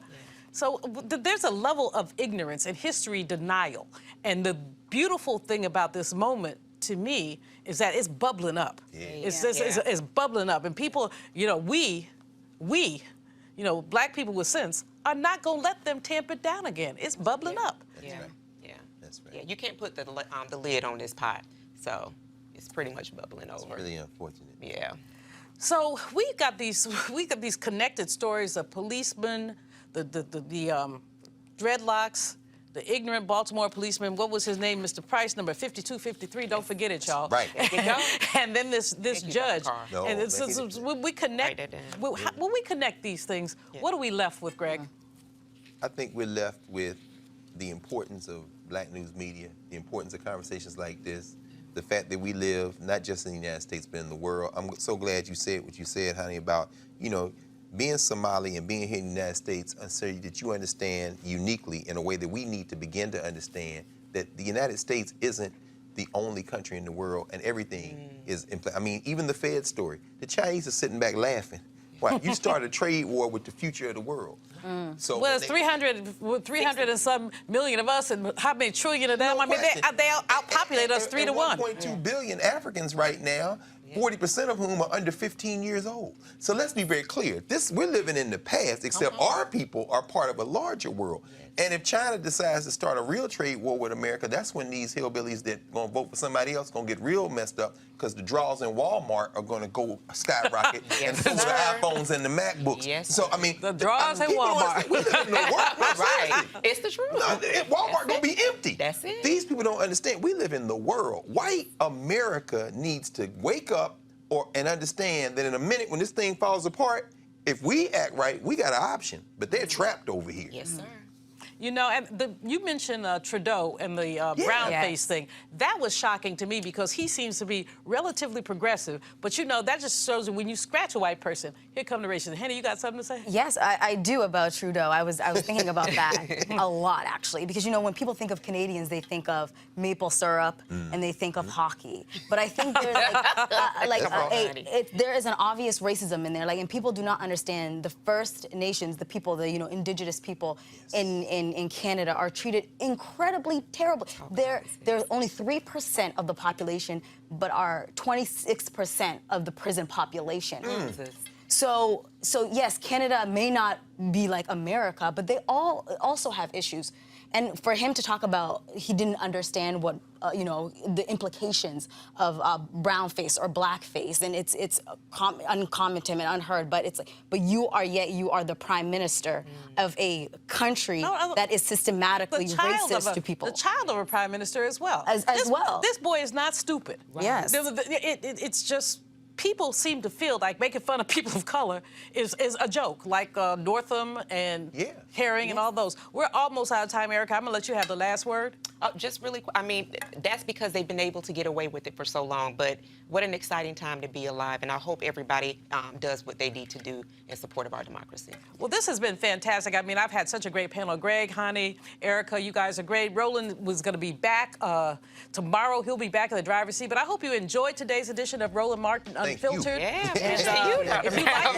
So there's a level of ignorance and history denial. And the beautiful thing about this moment, to me, is that it's bubbling up. Yeah. It's bubbling up. And people, you know, we, you know, black people with sense, are not going to let them tamp it down again. It's bubbling up. That's right. That's right. Yeah, you can't put the lid on this pot, so it's pretty much bubbling over. It's really unfortunate. Yeah. So we've got these connected stories of policemen, the dreadlocks, the ignorant Baltimore policeman. What was his name? Mr. Price, number 5253. Don't forget it, y'all. Right. And then this judge. No, and when we connect, Write that down. when we connect these things, what are we left with, Greg? I think we're left with the importance of black news media, the importance of conversations like this, the fact that we live not just in the United States but in the world. I'm so glad you said what you said, honey, about being Somali and being here in the United States, so that you understand uniquely in a way that we need to begin to understand that the United States isn't the only country in the world, and everything is in play. I mean, even the Fed story, the Chinese are sitting back laughing. Why? You started a trade war with the future of the world. So Well, it's 300 and some million of us, and how many trillion of them? I mean, they outpopulate us 3 to 1. 1.2 billion Africans right now, 40% of whom are under 15 years old. So let's be very clear. We're living in the past, except our people are part of a larger world. And if China decides to start a real trade war with America, that's when these hillbillies that going to vote for somebody else going to get real messed up, because the draws in Walmart are going to go skyrocket, and so the iPhones and the MacBooks. Yes, so, I mean, the draws in Walmart. We live in the world. Right. It's the truth. Walmart going to be empty. That's it. These people don't understand. We live in the world. White America needs to wake up and understand that in a minute when this thing falls apart, if we act right, we got an option. But they're trapped over here. Yes, sir. You know, and you mentioned Trudeau and the brown face thing. That was shocking to me because he seems to be relatively progressive. But, you know, that just shows that when you scratch a white person, here come the racism. Henny, you got something to say? Yes, I do about Trudeau. I was thinking about that a lot, actually, because, you know, when people think of Canadians, they think of maple syrup and they think of hockey. But I think there's there is an obvious racism in there, and people do not understand the First Nations, the people, the Indigenous people in Canada are treated incredibly terribly. There's only 3% of the population, but are 26% of the prison population. So yes, Canada may not be like America, but they all also have issues. And for him to talk about he didn't understand what the implications of brown face or black face, and it's uncommon to him and unheard. But it's but you are the prime minister of a country that is systematically racist to people. The child of a prime minister as well. As well. This boy is not stupid. Right. Yes. It's just. People seem to feel like making fun of people of color is a joke, like Northam and Herring and all those. We're almost out of time, Erica. I'm going to let you have the last word. Just really quick. I mean, that's because they've been able to get away with it for so long. But what an exciting time to be alive. And I hope everybody does what they need to do in support of our democracy. Well, this has been fantastic. I mean, I've had such a great panel. Greg, Honey, Erica, you guys are great. Roland was going to be back tomorrow. He'll be back in the driver's seat. But I hope you enjoyed today's edition of Roland Martin Unfiltered. Yeah. And, if you like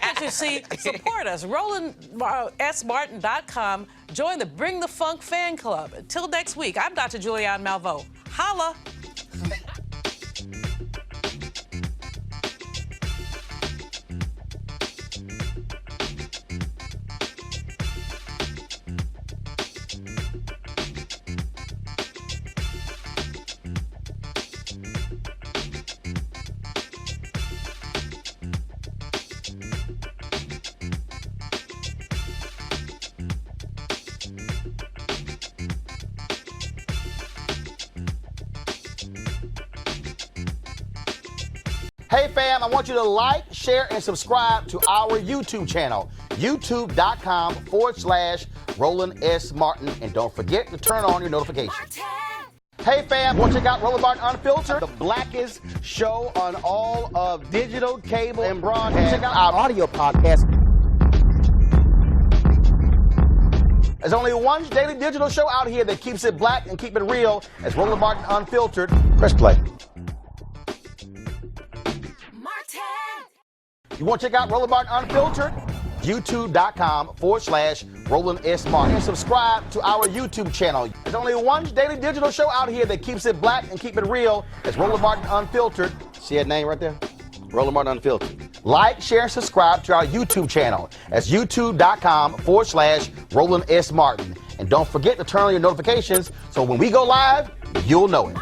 what you see, support us. RolandSMartin.com. Join the Bring the Funk fan club. Until next week, I'm Dr. Julianne Malveaux. Holla. Hey fam, I want you to like, share, and subscribe to our YouTube channel, youtube.com/Roland S. Martin, and don't forget to turn on your notifications. Hey fam, want to check out Roland Martin Unfiltered, the blackest show on all of digital, cable, and broadcast. Check out our audio podcast. There's only one daily digital show out here that keeps it black and keep it real. It's Roland Martin Unfiltered. Press play. You want to check out Roland Martin Unfiltered? youtube.com/Roland S. Martin. And subscribe to our YouTube channel. There's only one daily digital show out here that keeps it black and keep it real. It's Roland Martin Unfiltered. See that name right there? Roland Martin Unfiltered. Like, share, and subscribe to our YouTube channel. That's youtube.com/Roland S. Martin. And don't forget to turn on your notifications so when we go live, you'll know it.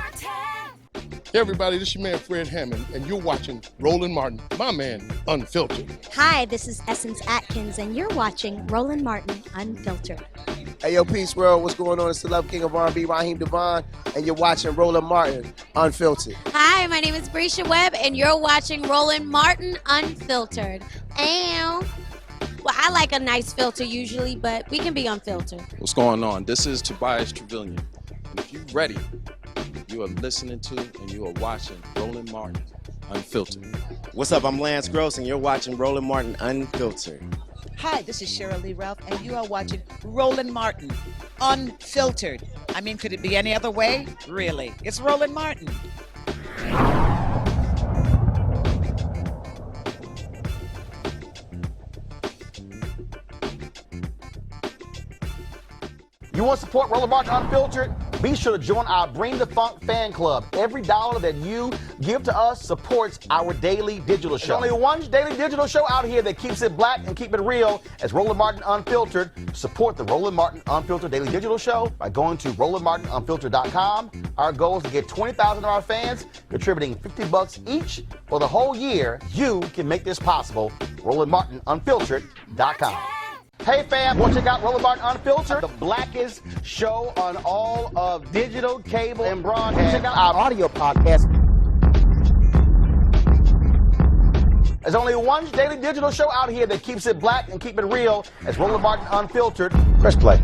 Hey everybody, this is your man Fred Hammond, and you're watching Roland Martin, my man, Unfiltered. Hi, this is Essence Atkins, and you're watching Roland Martin Unfiltered. Hey, yo, Peace World, what's going on? It's the Love King of R&B, Raheem Devon, and you're watching Roland Martin Unfiltered. Hi, my name is Brescia Webb, and you're watching Roland Martin Unfiltered. Ow. Well, I like a nice filter usually, but we can be unfiltered. What's going on? This is Tobias Trevelyan, and if you're ready, you are listening to and you are watching Roland Martin Unfiltered. What's up? I'm Lance Gross, and you're watching Roland Martin Unfiltered. Hi, this is Cheryl Lee Ralph, and you are watching Roland Martin Unfiltered. I mean, could it be any other way? Really? It's Roland Martin. You want to support Roland Martin Unfiltered? Be sure to join our Bring the Funk fan club. Every dollar that you give to us supports our daily digital show. There's only one daily digital show out here that keeps it black and keep it real. It's Roland Martin Unfiltered. Support the Roland Martin Unfiltered daily digital show by going to RolandMartinUnfiltered.com. Our goal is to get 20,000 of our fans contributing $50 each for the whole year. You can make this possible. RolandMartinUnfiltered.com. Hey fam, want to check out Roland Martin Unfiltered, the blackest show on all of digital, cable, and broadcast. Check out our audio podcast. There's only one daily digital show out here that keeps it black and keep it real. It's Roland Martin Unfiltered. Press play.